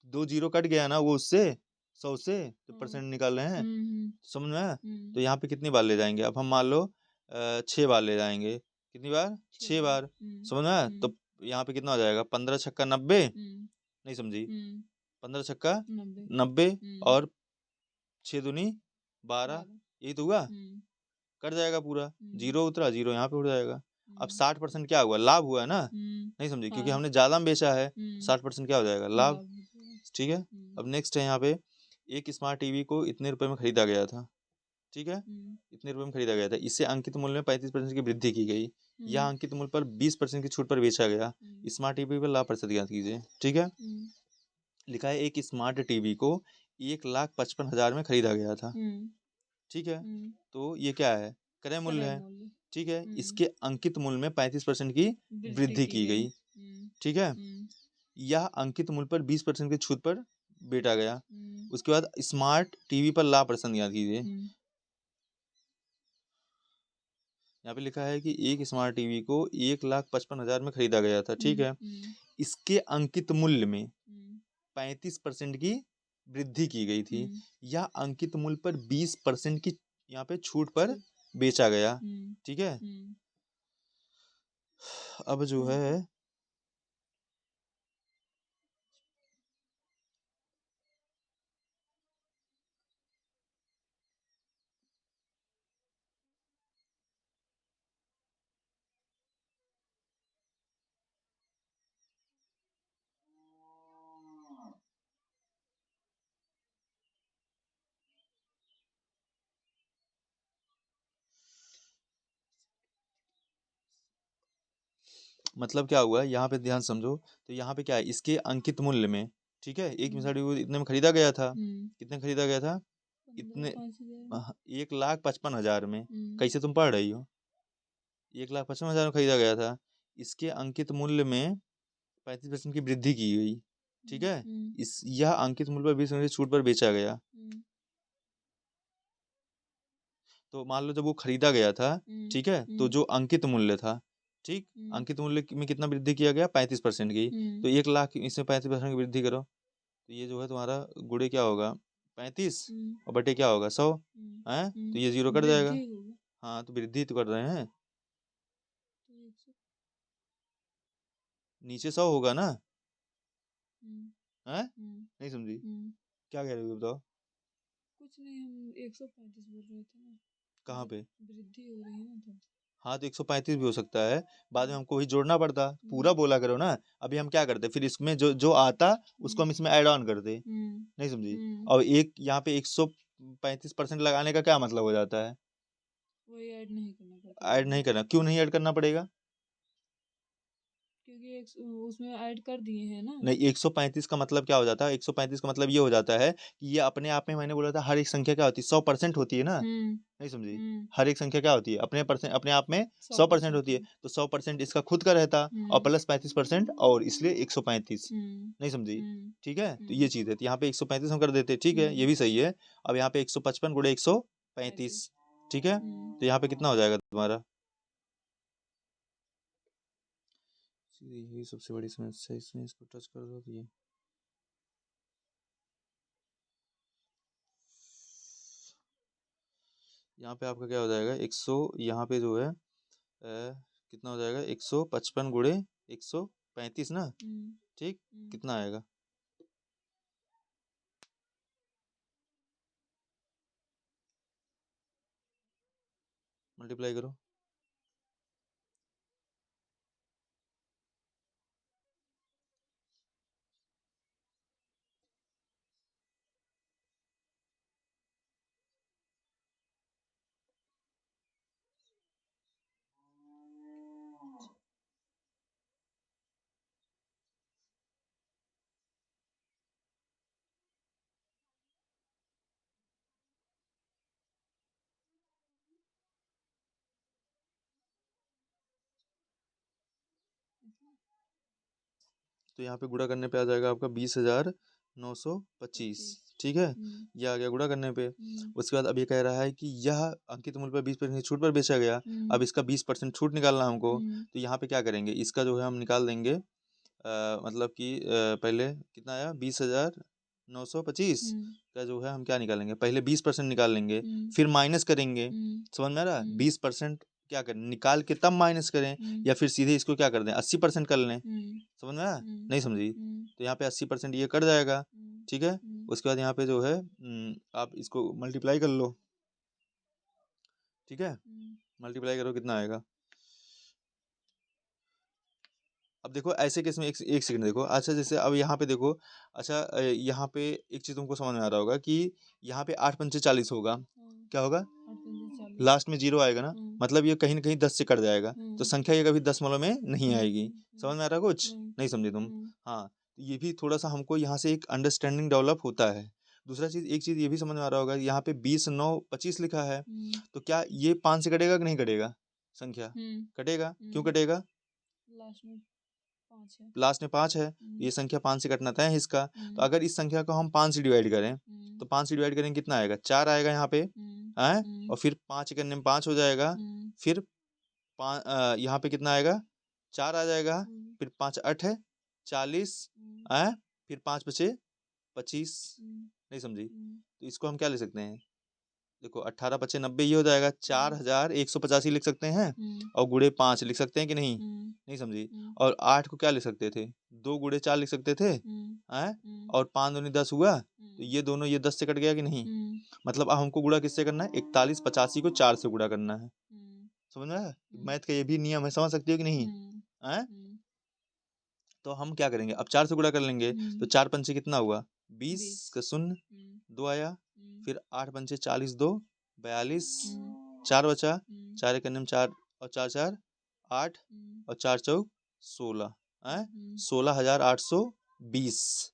2 जीरो कट गया ना वो उससे 100 से जो परसेंट निकाल रहे हैं, समझ में आया? तो यहाँ पे कितनी बार ले जाएंगे, अब हम मान लो 6 बार ले जाएंगे, कितनी बार 6 बार, समझ में आया? तो यहाँ पे कितना हो जाएगा 15 छक्का 90, नहीं समझी? 15 छक्का 90 और 6 दूनी 12, यही तो हुआ, कट जाएगा पूरा, 0 उतरा, 0 यहाँ पे उठ जाएगा। अब 60% क्या हुआ, लाभ हुआ है ना, नहीं समझे? क्योंकि हमने ज्यादा में बेचा है, 60% क्या हो जाएगा लाभ, ठीक है। अब नेक्स्ट है यहाँ पे, एक स्मार्ट टीवी को इतने रुपए में खरीदा गया था, ठीक है, इतने रुपए में खरीदा गया था, इससे अंकित मूल्य में 35% की वृद्धि की गई, या अंकित मूल्य पर 20% की छूट पर बेचा गया, स्मार्ट टीवी पर लाभ प्रतिशत ज्ञात कीजिए, ठीक है। लिखा है एक स्मार्ट टीवी को 1,55,000 में खरीदा गया था, ठीक है। तो ये क्या है, क्रय मूल्य है, ठीक है। इसके अंकित मूल्य में 35% की वृद्धि की गई, ठीक है। यह अंकित मूल्य पर 20% की छूट पर बेचा गया। उसके बाद स्मार्ट टीवी पर लाभ प्रतिशत ज्ञात कीजिए। यहाँ पे लिखा है कि एक स्मार्ट टीवी को 1,55,000 में खरीदा गया था, ठीक है। इसके अंकित मूल्य में 35% की वृद्धि की गई थी, या अंकित मूल्य पर 20% की यहाँ पे छूट पर बेचा गया, ठीक है। अब जो है मतलब क्या हुआ यहाँ पे ध्यान समझो, तो यहाँ पे क्या है, इसके अंकित मूल्य में, ठीक है। एक साड़ी को इतने में खरीदा गया था, हम्म, कितने खरीदा गया था, 15 इतने 5,000 1,55,000 में। हम्म, कैसे तुम पढ़ रही हो, 1,55,000 में खरीदा गया था। इसके अंकित मूल्य में 35% की वृद्धि की गई, ठीक है। हम्म, यह अंकित मूल्य पर 20% छूट पर बेचा गया। हम्म, तो मान लो जब वो खरीदा गया था, ठीक है, तो जो अंकित मूल्य था, ठीक, अंकित मूल्य में कितना वृद्धि किया गया, 35% की। तो 1,00,000 इसमें 35% की वृद्धि करो, तो ये जो है तुम्हारा गुणे क्या होगा, 35 और बटे क्या होगा, 100 है, तो ये जीरो कट जाएगा। वृद्धि होगा हाँ, तो वृद्धि तो कर रहे हैं, तो 100 नीचे 100 होगा ना, हम्म, है, हम्म, नहीं समझी, हम्म, क्या कह रहे हो बताओ। कुछ नहीं, हम 135 बोल रहे थे ना, कहाँ पे, वृद्धि हो रही है ना तो हाँ तो 135 भी हो सकता है, बाद में हमको वही जोड़ना पड़ता, पूरा हम्म, बोला करो ना। अभी हम क्या करते, फिर इसमें जो जो आता उसको हम इसमें ऐड ऑन करते, हम्म, नहीं समझी। हम्म, और एक यहाँ पे 135% लगाने का क्या मतलब हो जाता है, वही ऐड नहीं करना पड़ता ऐड उसमें, नहीं करना, क्यों नहीं ऐड करना पड़ेगा, क्योंकि उसमें ऐड कर दिए हैं ना। नहीं 135 का मतलब क्या हो जाता है, 135 का मतलब ये हो जाता है कि ये अपने आप में, मैंने बोला था हर एक संख्या क्या होती है, 100% होती है ना, हम्म, नहीं समझी। हम्म, हर एक संख्या क्या होती है, अपने परसेंट, अपने आप में 100% 100% होती है, है। तो 100% इसका खुद का रहता और हम्म, प्लस 35% और इसलिए 135, हम्म, नहीं समझी। हम्म, ठीक है, तो ये हम्म, चीज़ है, तो यहाँ पे 135 हम कर देते, ठीक है, ये हम्म, भी सही है। अब यहाँ पे 155 गुणे 135, 35 ठीक है, हम्म, तो यहाँ पे कितना हो जाएगा तुम्हारा, यही सबसे बड़ी समस्या, इसमें इसको टच कर दो तो ये यहाँ पे आपका क्या हो जाएगा, 100, यहाँ पे जो है कितना हो जाएगा, 155 गुणे 135 ना, हम्म, ठीक, हम्म, कितना आएगा, मल्टीप्लाई करो, तो यहाँ पे गुणा करने पे आ जाएगा आपका 20,925, 25 ठीक है, हम्म, ये आ गया गुणा करने पे। हम्म, उसके बाद अब ये कह रहा है कि यह अंकित मूल्य पर 20% छूट पर बेचा गया। हम्म, अब इसका 20% छूट निकालना हमको, हम्म, तो यहाँ पे क्या करेंगे, इसका जो है हम निकाल देंगे, मतलब कि पहले कितना आया, 20,925 हम्म, का जो है हम क्या निकालेंगे, पहले 20% निकाल लेंगे, हम्म, फिर माइनस करेंगे, हम्म, समझ में आ रहा है, हम्म, 20% क्या करें, निकाल के तब माइनस करें, हम्म, या फिर सीधे इसको क्या कर दें, 80% कर लें, हम्म, समझ में आया, हम्म, नहीं समझी। हम्म, तो यहाँ पे 80% ये कट जाएगा, हम्म, ठीक है। हम्म, उसके बाद यहाँ पे जो है आप इसको मल्टीप्लाई कर लो, ठीक है, हम्म, मल्टीप्लाई करो कितना आएगा। अब देखो ऐसे केस में एक एक सेकंड देखो, अच्छा जैसे अब यहाँ पे देखो, अच्छा यहाँ पे एक चीज़ तुमको समझ में आ रहा होगा कि यहाँ पे 8×5 = 40 होगा, हाँ, क्या होगा, 8×5 = 40 लास्ट में जीरो आएगा ना, हाँ, मतलब ये कहीं ना कहीं 10 से कट जाएगा, तो हाँ, संख्या ये कभी दशमलव में नहीं नहीं, आएगी, नहीं, समझ नहीं, में आ रहा है कुछ, नहीं, नहीं समझे तुम। नहीं, हाँ, तो ये भी थोड़ा सा हमको यहाँ से एक अंडरस्टैंडिंग डेवलप होता है। दूसरा चीज़, एक चीज़ ये भी समझ में आ रहा होगा, यहाँ पे 20,925 लिखा है, हम्म, तो क्या ये 5 से कटेगा कि नहीं कटेगा, संख्या हम्म, कटेगा, क्यों हम्म, कटेगा, लास्ट में 5 है लास्ट में 5 है, हम्म, ये संख्या 5 से कटना तय है इसका। तो हम्म, अगर इस संख्या को हम 5 से डिवाइड करें, हम्म, तो 5 से डिवाइड करेंगे कितना आएगा, 4 आएगा यहाँ पे, हम्म, है, हम्म, और फिर 5 करने में 5 हो जाएगा, हम्म, फिर यहाँ पे कितना आएगा, 4 आ जाएगा, हम्म, फिर 5 8 है 40, हम्म, है, फिर 5 बचे 25, हम्म, नहीं समझी। हम्म, तो इसको हम क्या ले सकते हैं, देखो 18×5 = 90, ये हो जाएगा, हम्म, 4,185 लिख सकते हैं, हम्म, और गुणे 5 लिख सकते हैं कि नहीं, हम्म, नहीं समझी। हम्म, और 8 को क्या लिख सकते थे, 2×4 लिख सकते थे, हम्म, हैं, हम्म, और 5 दूनी 10 हुआ, तो हम्म, ये दोनों, ये 10 से कट गया कि नहीं, हम्म, मतलब अब हमको गुणा किससे करना है, 41 85 को 4 से गुणा करना है, हम्म, समझ में आया, हम्म, मैथ का ये भी नियम है, समझ सकती हो कि नहीं, हम्म, हैं। हम्म, तो हम क्या करेंगे, अब 4 से गुणा कर लेंगे, तो हम्म, 4×5 कितना हुआ, 20 20 का शून्य, हम्म, 2 आया, हम्म, फिर 8×5 = 40, 2 42, हम्म, 4 बचा, हम्म, 4 करने में 4 और 4 4 8, हम्म, और 4 चौक 16, हैं, हम्म, 16,820,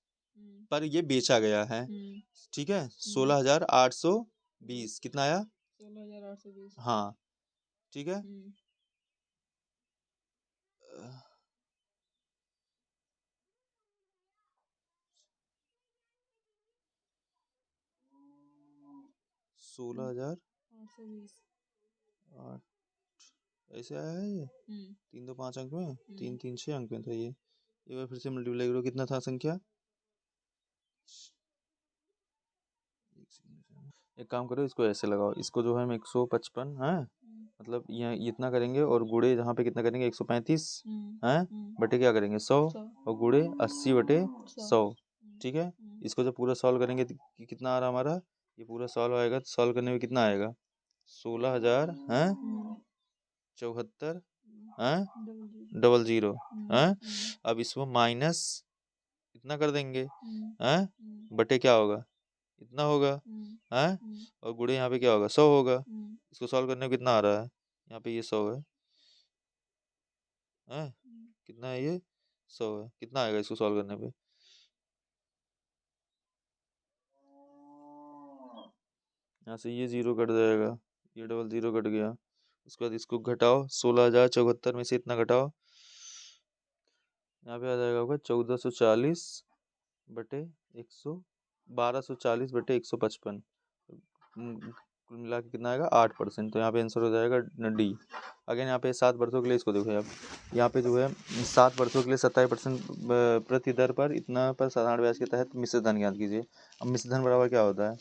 पर ये बेचा गया है, ठीक है। 16,820 कितना आया? 16,820। हाँ ठीक है। 16,000 820 आठ ऐसे आया है ये। 3 तो 5 अंक में, 3 3 6 अंक में था ये। एक बार फिर से मल्टीप्लाई करो, कितना था संख्या? एक काम करो, इसको ऐसे लगाओ, इसको जो है हम 155 है, मतलब यहाँ इतना करेंगे और गुड़े जहाँ पे कितना करेंगे 135 है, बटे क्या करेंगे 100, और गुड़े 80 बटे 100, ठीक है। इसको जब पूरा सॉल्व करेंगे तो कितना आ रहा हमारा, ये पूरा सॉल्व आएगा तो सॉल्व करने में कितना आएगा? 16,000 है 74 है 00 है। अब इसको माइनस इतना कर देंगे है, बटे क्या होगा? इतना होगा है, और गुड़े यहाँ पे क्या होगा? 100 होगा। इसको सॉल्व करने में कितना आ रहा है? यहाँ पे ये 100 है, कितना है ये? 100 है। कितना आएगा इसको सॉल्व करने पे? यहाँ से ये 0 कट जाएगा, ये 00 कट गया। उसके बाद इसको घटाओ, 16,074 में से इतना घटाओ, यहाँ पे आ जाएगा होगा 1440 बटे 100, 1240 बटे 155, कुल मिला के कितना आएगा? 8%। तो यहाँ पे आंसर हो जाएगा डी। अगेन यहाँ पे 7 वर्षों के लिए, इसको देखो आप, यहाँ पे जो है 7 वर्षों के लिए 27% प्रति दर पर इतना पर साधारण ब्याज के तहत मिश्र धन ज्ञात कीजिए। अब मिश्र धन बराबर क्या होता है?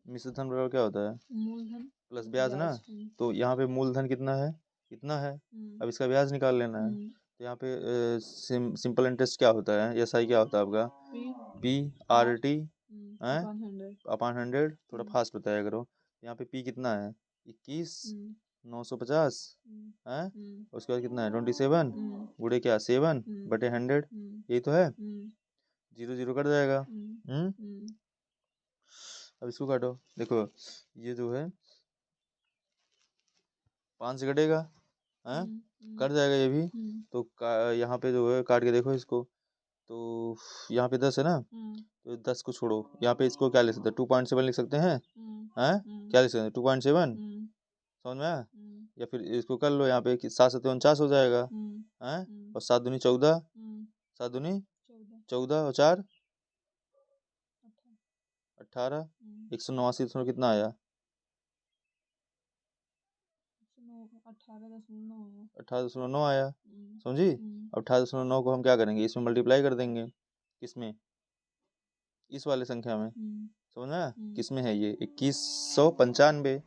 मिश्र धन बराबर क्या होता है? मूलधन प्लस ब्याज ना। तो यहाँ पे मूलधन कितना है? इतना है। अब इसका ब्याज निकाल लेना है। तो यहाँ पे सिंपल इंटरेस्ट क्या होता है, एस आई क्या होता है आपका? P R T upon 100। थोड़ा फास्ट बताया करो। यहाँ पे पी कितना है? 21,950 है। उसके बाद कितना है? 27 गुड़े क्या? 7 बटे 100, यही तो है। 0 0 कट जाएगा। अब इसको काटो, देखो ये जो है 5 से कटेगा है, कट जाएगा ये भी। तो यहाँ पे जो है काट के देखो इसको, तो यहाँ पे 10 है ना, तो 10 को छोड़ो, यहाँ पे इसको क्या लिख सकते हैं? 2.7 लिख सकते हैं हैं, क्या लिख सकते हैं? 2.7 समझ में आया? या फिर इसको कर लो, यहाँ पे 7 7 49 हो जाएगा हैं, और 7 दूनी 14, 7 दूनी 14 और 4 18, 189 इसमें कितना आया? 18.9 आया, समझी? अब 18.9 को हम क्या करेंगे? इसमें मल्टीप्लाई कर देंगे, किसमें? इस वाले संख्या में, समझ में आया? किसमें है ये? 2195।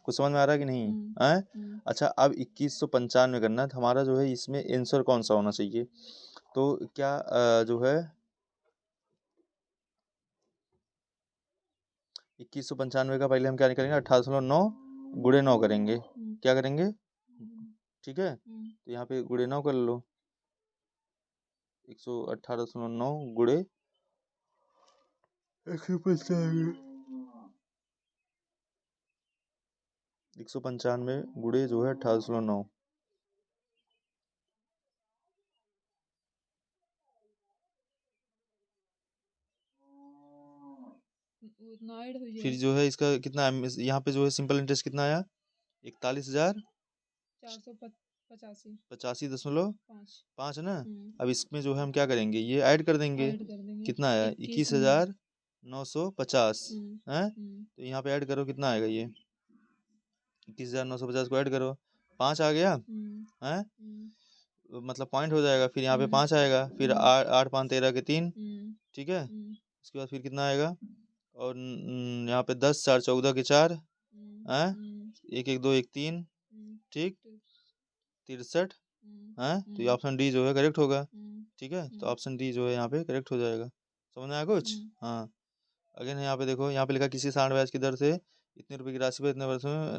कुछ समझ में आ रहा है कि नहीं है? अच्छा, अब 2195 करना है, तो हमारा जो है इसमें आंसर कौन सा होना चाहिए? तो क्या जो है 2195 का पहले हम क्या करेंगे? 18.9 गुड़े 9 करेंगे। क्या करेंगे? ठीक है, तो यहाँ पे गुड़े 9 कर लो, 118.9 गुड़े 195 गुड़े जो है 18.9। फिर जो है इसका कितना, यहाँ पे जो है सिंपल इंटरेस्ट कितना आया? 41,485.5 है ना। अब इसमें जो है हम क्या करेंगे? ये ऐड कर देंगे। कितना आया? 21,950 है। तो यहाँ पे ऐड करो, कितना आएगा ये? 21,950 को ऐड करो, 5 आ गया है, मतलब पॉइंट हो जाएगा। फिर यहाँ पे 5 आएगा, फिर 8 5 13 के 3, ठीक है। उसके बाद फिर कितना आएगा? और यहाँ पे 10 4 14 के 4 है, 1 1 2 1 3, ठीक, 63 है। तो ये ऑप्शन डी जो है करेक्ट होगा, ठीक है। तो ऑप्शन डी जो है यहाँ पे करेक्ट हो जाएगा। समझ में आया कुछ? हाँ। अगेन यहाँ पे देखो, यहाँ पे लिखा किसी साधारण ब्याज की दर से इतने रुपए की राशि पर इतने वर्षों में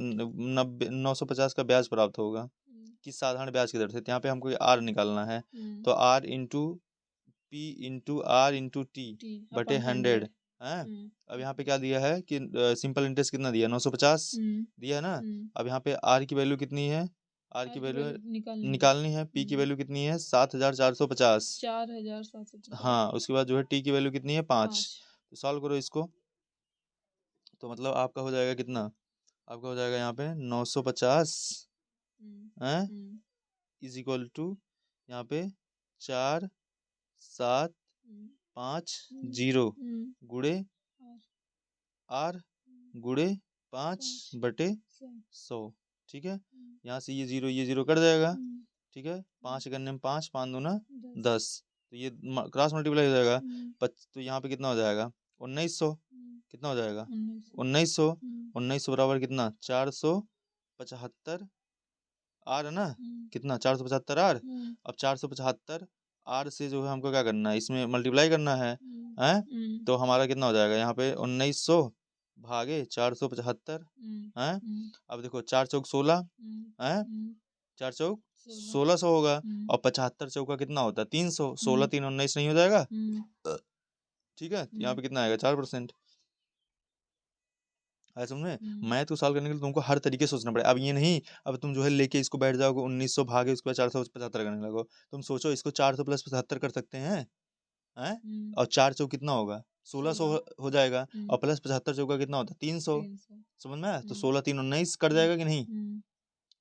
950 का ब्याज प्राप्त होगा। किस साधारण ब्याज की दर से? यहाँ पे हमको आर निकालना है, तो R into P into R into T बटे 100 है। अब यहाँ पे क्या दिया है कि सिंपल इंटरेस्ट कितना दिया? 950 दिया है ना। अब यहाँ पे आर की वैल्यू कितनी है? आर की R की वैल्यू वैल्यू निकालनी है। निकालनी है। पी की वैल्यू कितनी है 7450। 4750। हाँ, उसके बाद जो है टी की वैल्यू कितनी है 5। 5। तो सॉल्व करो इसको। तो मतलब आपका हो जाएगा कितना, आपका हो जाएगा यहाँ पे 950 है इज इक्वल टू यहाँ पे 4750 गुड़े आर गुड़े 5 बटे 100। ठीक है, यहाँ से ये जीरो कट जाएगा। ठीक है, 5 करने में 5, 5 दूना 10, तो ये क्रॉस मल्टीप्लाई हो जाएगा। तो यहाँ पे कितना हो जाएगा 1900। कितना हो जाएगा 1900। 1900 बराबर कितना 475 आर है ना, कितना 475 आर। अब 475 आर से जो है हमको क्या करना है, इसमें मल्टीप्लाई करना है हैं। तो हमारा कितना हो जाएगा यहाँ पे 1900 भागे 475 हैं। अब देखो 4 चौक 16 हैं, 4 चौक 1600 होगा। और 75 चौका कितना होता है 300, 16 3 19 नहीं हो जाएगा। ठीक है, तो यहाँ पे कितना आएगा 4%। आया समझ में। मैथ को सॉल्व करने के लिए तुमको हर तरीके से सोचना पड़ेगा। अब ये नहीं अब तुम जो है लेके इसको बैठ जाओगे 1900 भागे उसके बाद 475 करने लगो। तुम सोचो इसको 400 प्लस 75 कर सकते हैं और 4 चौक कितना होगा 1600 हो जाएगा। और प्लस 75 चौका कितना होता है 300। समझ में आया, तो 16 3 19 कट जाएगा कि नहीं।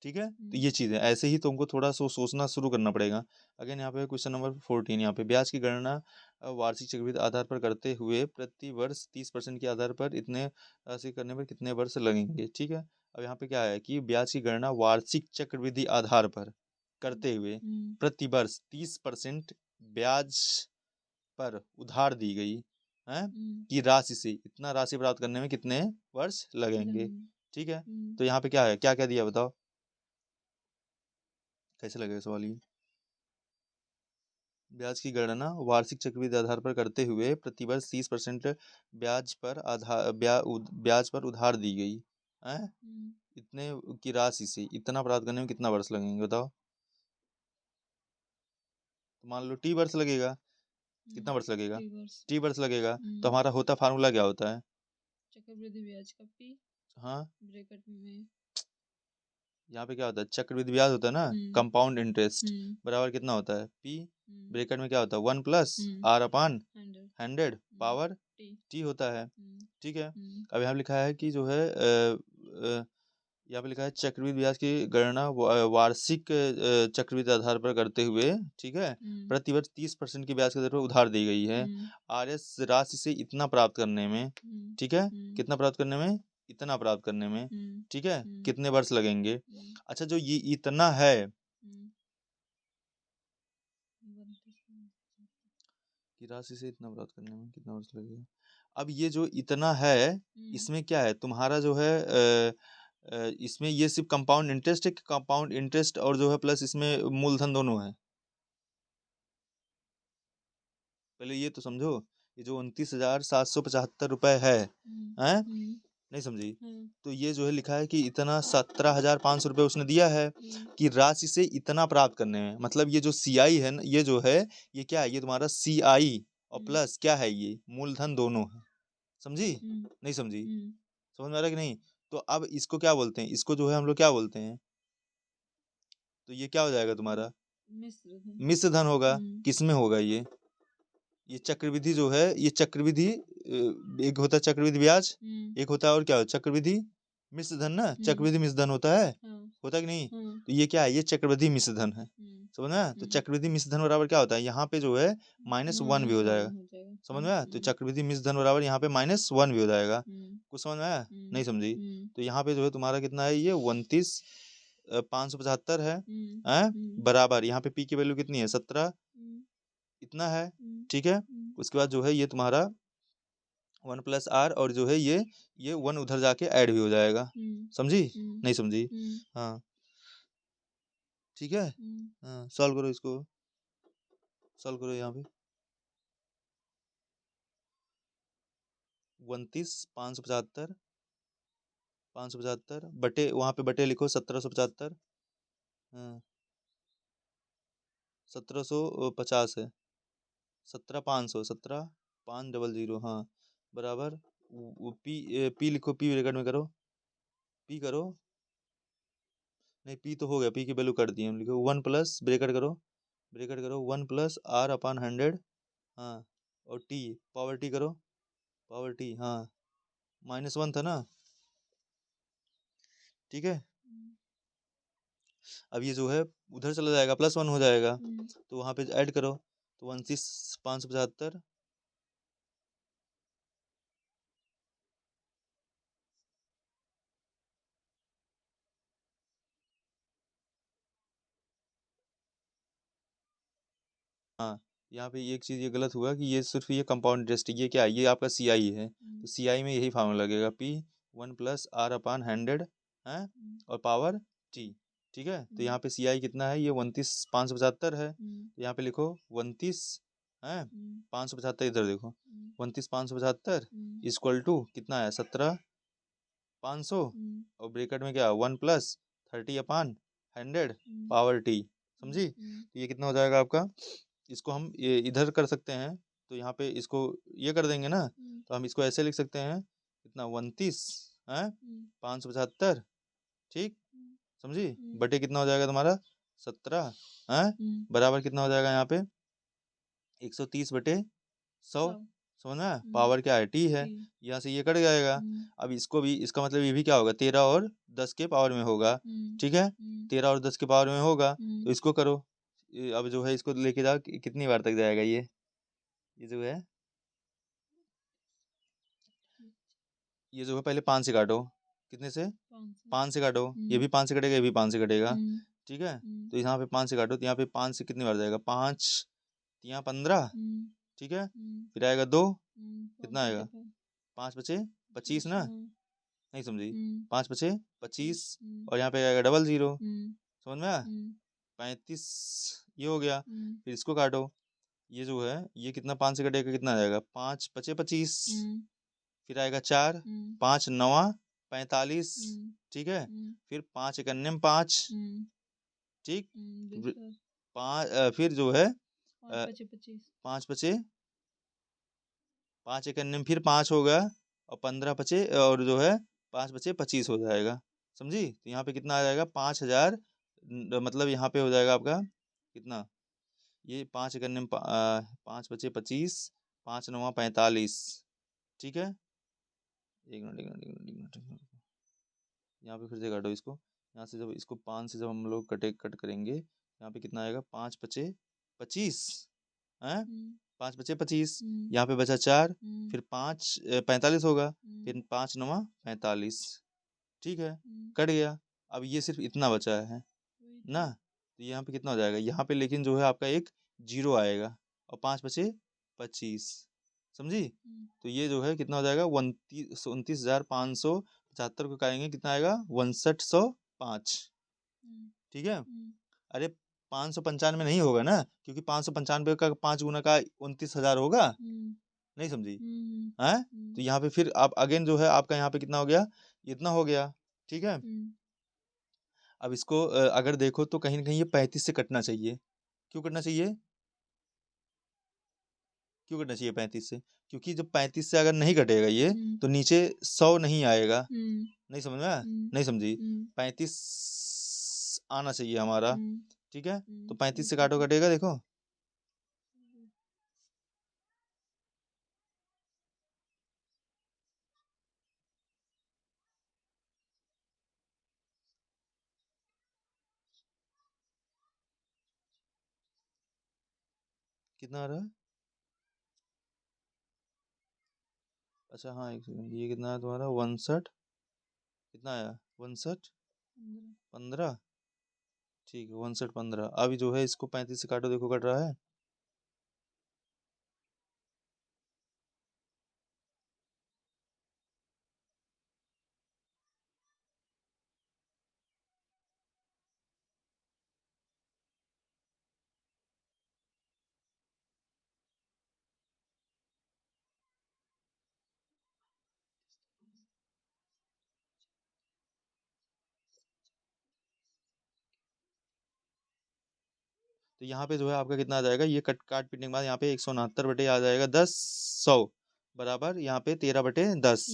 ठीक है, तो ये चीज़ है, ऐसे ही तुमको थोड़ा सोचना शुरू करना पड़ेगा। अगेन यहाँ पे क्वेश्चन नंबर 14, यहाँ पे ब्याज की गणना वार्षिक चक्रवृद्धि आधार पर करते हुए प्रति वर्ष 30% के आधार पर इतने राशि करने पर कितने वर्ष लगेंगे। ठीक है, अब यहाँ पे क्या है कि ब्याज की गणना वार्षिक चक्रवृद्धि आधार पर करते हुए प्रति वर्ष 30% ब्याज पर उधार दी गई है कि राशि से इतना राशि प्राप्त करने में कितने वर्ष लगेंगे। ठीक है, तो यहाँ पे क्या है, क्या क्या दिया बताओ, कैसे लगेगा सवाल ये। ब्याज की गणना वार्षिक चक्रवृद्धि आधार पर करते हुए प्रतिवर्ष 30% ब्याज पर ब्याज पर उधार दी गई है इतने की राशि से इतना प्राप्त करने में कितना वर्ष लगेंगे बताओ। तो मान लो टी वर्ष लगेगा, कितना वर्ष लगेगा टी वर्ष लगेगा। तो हमारा होता फार्मूला क्या होता है चक्रवृद्धि ब्याज का पी हाँ ब्रैकेट में यहाँ पे क्या होता है चक्रवृद्धि ब्याज होता है ना, कंपाउंड इंटरेस्ट बराबर कितना होता है पी ब्रैकेट में क्या होता है 1 plus R upon 100 power T होता है। ठीक है, अब यहाँ लिखा है कि जो है यहाँ पे लिखा है चक्रवृद्धि ब्याज की गणना वार्षिक चक्रवृद्धि आधार पर करते हुए ठीक है प्रति वर्ष 30% की ब्याज की दर पर उधार दी गई है आर एस राशि से इतना प्राप्त करने में। ठीक है, कितना प्राप्त करने में इतना प्राप्त करने में। ठीक है, कितने वर्ष लगेंगे। अच्छा, जो ये इतना है कि राशि से इतना प्राप्त करने में कितना वर्ष लगेगा। अब ये जो इतना है इसमें क्या है तुम्हारा जो है इसमें ये सिर्फ कंपाउंड इंटरेस्ट है कि कंपाउंड इंटरेस्ट और जो है प्लस इसमें मूलधन दोनों है। पहले ये तो समझो, ये जो 29,775 रुपए है हैं नहीं समझी। तो ये जो है लिखा है कि इतना 17,500 रुपये उसने दिया है कि राशि से इतना प्राप्त करने में। मतलब ये जो CI है ये जो है ये क्या है, ये तुम्हारा CI और प्लस क्या है ये मूलधन दोनों है। समझी नहीं समझी, समझ में आ रहा है कि नहीं। तो अब इसको क्या बोलते हैं, इसको जो है हम लोग क्या बोलते हैं, तो ये क्या हो जाएगा तुम्हारा मिश्र धन होगा। किसमें होगा ये चक्रवृद्धि जो है ये चक्रवृद्धि एक होता है चक्रवृद्धि ब्याज एक होता है और क्या चक्रवृद्धि मिश्र धन ना, चक्रवृद्धि मिश्र धन होता है होता है कि नहीं। तो ये क्या है, ये चक्रवृद्धि मिश्र धन है। समझ में आया, तो चक्रवृद्धि मिश्र धन बराबर क्या होता है यहाँ पे जो है -1 भी हो जाएगा। समझ में आया, तो चक्रवृद्धि मिश्र धन बराबर यहाँ पे -1 भी हो जाएगा। कुछ समझ में आया नहीं समझी। तो यहाँ पे जो है तुम्हारा कितना है ये 29,575 है बराबर यहाँ पे पी की वैल्यू कितनी है 17 इतना है। ठीक है, उसके बाद जो है ये तुम्हारा 1 प्लस आर और जो है ये 1 उधर जाके ऐड भी हो जाएगा। समझी नहीं समझी। हाँ ठीक है, हाँ सॉल्व करो इसको, सॉल्व करो यहाँ पे 29,575 बटे वहाँ पे बटे लिखो 1775 1750 है 17,500 17,500 हाँ बराबर पी लिखो पी ब्रैकेट में करो पी करो नहीं, पी तो हो गया, पी की वैल्यू कर दी हम, लिखो 1 प्लस ब्रेकेट करो 1 प्लस आर अपॉन 100, हाँ, और टी पावर टी करो, पावर टी, हाँ, -1 था ना, ठीक है। अब ये जो है उधर चला जाएगा, +1 हो जाएगा, तो वहाँ पे ऐड करो, तो 29 575, हाँ, यहाँ पे एक चीज़ ये गलत हुआ कि ये सिर्फ ये कंपाउंड इंटरेस्ट, ये क्या है, ये आपका सी आई है, तो सी आई में यही फार्मूला लगेगा, पी 1 प्लस आर अपॉन 100 है, और पावर टी, ठीक है। तो यहाँ पे सी आई कितना है, ये 29 575 है, तो यहाँ पे लिखो 29 है 575, इधर देखो 29 575 इक्वल टू कितना है 17 500, और ब्रेकेट में क्या 1 प्लस 30 अपॉन 100 पावर टी, समझी। तो ये कितना हो जाएगा आपका, इसको हम ये इधर कर सकते हैं, तो यहाँ पे इसको ये कर देंगे ना, तो हम इसको ऐसे लिख सकते हैं, कितना 29 है 575, ठीक, समझी, बटे कितना हो जाएगा तुम्हारा 17 है, बराबर कितना हो जाएगा यहाँ पे 130 बटे 100, समझ में, पावर क्या है टी है, यहाँ से ये कट जाएगा। अब इसको भी, इसका मतलब ये भी क्या होगा 13 और 10 के पावर में होगा, ठीक है, 13 और 10 के पावर में होगा, तो इसको करो, अब जो है इसको लेके जाओ, कितनी बार तक जाएगा ये जो है, ये जो है पहले 5 से काटो, कितने से 5 से काटो, ये भी 5 से कटेगा, ये भी 5 से कटेगा, ठीक है। तो यहाँ पे 5 से काटो, तो यहाँ पे 5 से कितनी बार जाएगा 5 यहाँ 15, ठीक है, फिर आएगा 2, कितना आएगा 5 बचे 25 ना, नहीं समझी, 5 बचे 25, और यहाँ पे आएगा डबल 0, समझ में आया, 35 ये हो गया, फिर इसको काटो, ये जो है ये कितना 5 से कटेगा, कितना आ जाएगा 5 बचे 25, फिर आएगा 4, 5 9 45, ठीक है, फिर 5 91 5, ठीक, 5 फिर जो है 5 बचे 5 91 फिर 5 हो गया, और 15 बचे, और जो है 5 बचे 25 हो जाएगा, समझी। तो यहाँ पे कितना आ जाएगा 5000, मतलब यहाँ पे हो जाएगा आपका कितना, ये 5 91 5 बचे 25, 5 9 45, ठीक है, एक मिनट एक मिनट एक मिनट एक मिनट एक मिनट, यहाँ पे फिर से काटो इसको, यहाँ से जब इसको 5 से जब हम लोग कट करेंगे, यहाँ पे कितना आएगा 5 बचे 25 है, 5 बचे 25, यहाँ पे बचा 4, फिर 5 45 होगा, फिर 5 9 45, ठीक है, कट गया। अब ये सिर्फ इतना बचा है ना, तो यहाँ पे कितना हो जाएगा, यहाँ पे लेकिन जो है आपका एक 0 आएगा, और 5 बचे 25, समझी। तो ये जो है कितना हो जाएगा 29,575 को करेंगे, कितना आएगा 6105, ठीक है। अरे 595 नहीं होगा ना, क्योंकि 595 का 5 गुना का 29,000 होगा, नहीं समझी है। तो यहाँ पे फिर आप अगेन जो है आपका यहाँ पे कितना हो गया, इतना हो गया, ठीक है। अब इसको अगर देखो तो कहीं ना कहीं ये 35 से कटना चाहिए, क्यों कटना चाहिए, क्यों कटना चाहिए 35 से, क्योंकि जब 35 से अगर नहीं कटेगा ये, तो नीचे 100 नहीं आएगा, नहीं समझ में आया, नहीं समझी, 35 आना चाहिए हमारा, ठीक है। तो 35 से काटो, कटेगा देखो, कितना आ रहा है, अच्छा हाँ एक सेकंड, ये कितना है तुम्हारा 61, कितना आया 61 15, ठीक है 61 15। अभी जो है इसको 35 से काटो, देखो कट रहा है, तो यहाँ पे जो है आपका कितना आ जाएगा, ये काट पीटने के बाद यहाँ पे 169 बटे आ जाएगा 10 100, बराबर यहाँ पे 13 बटे 10,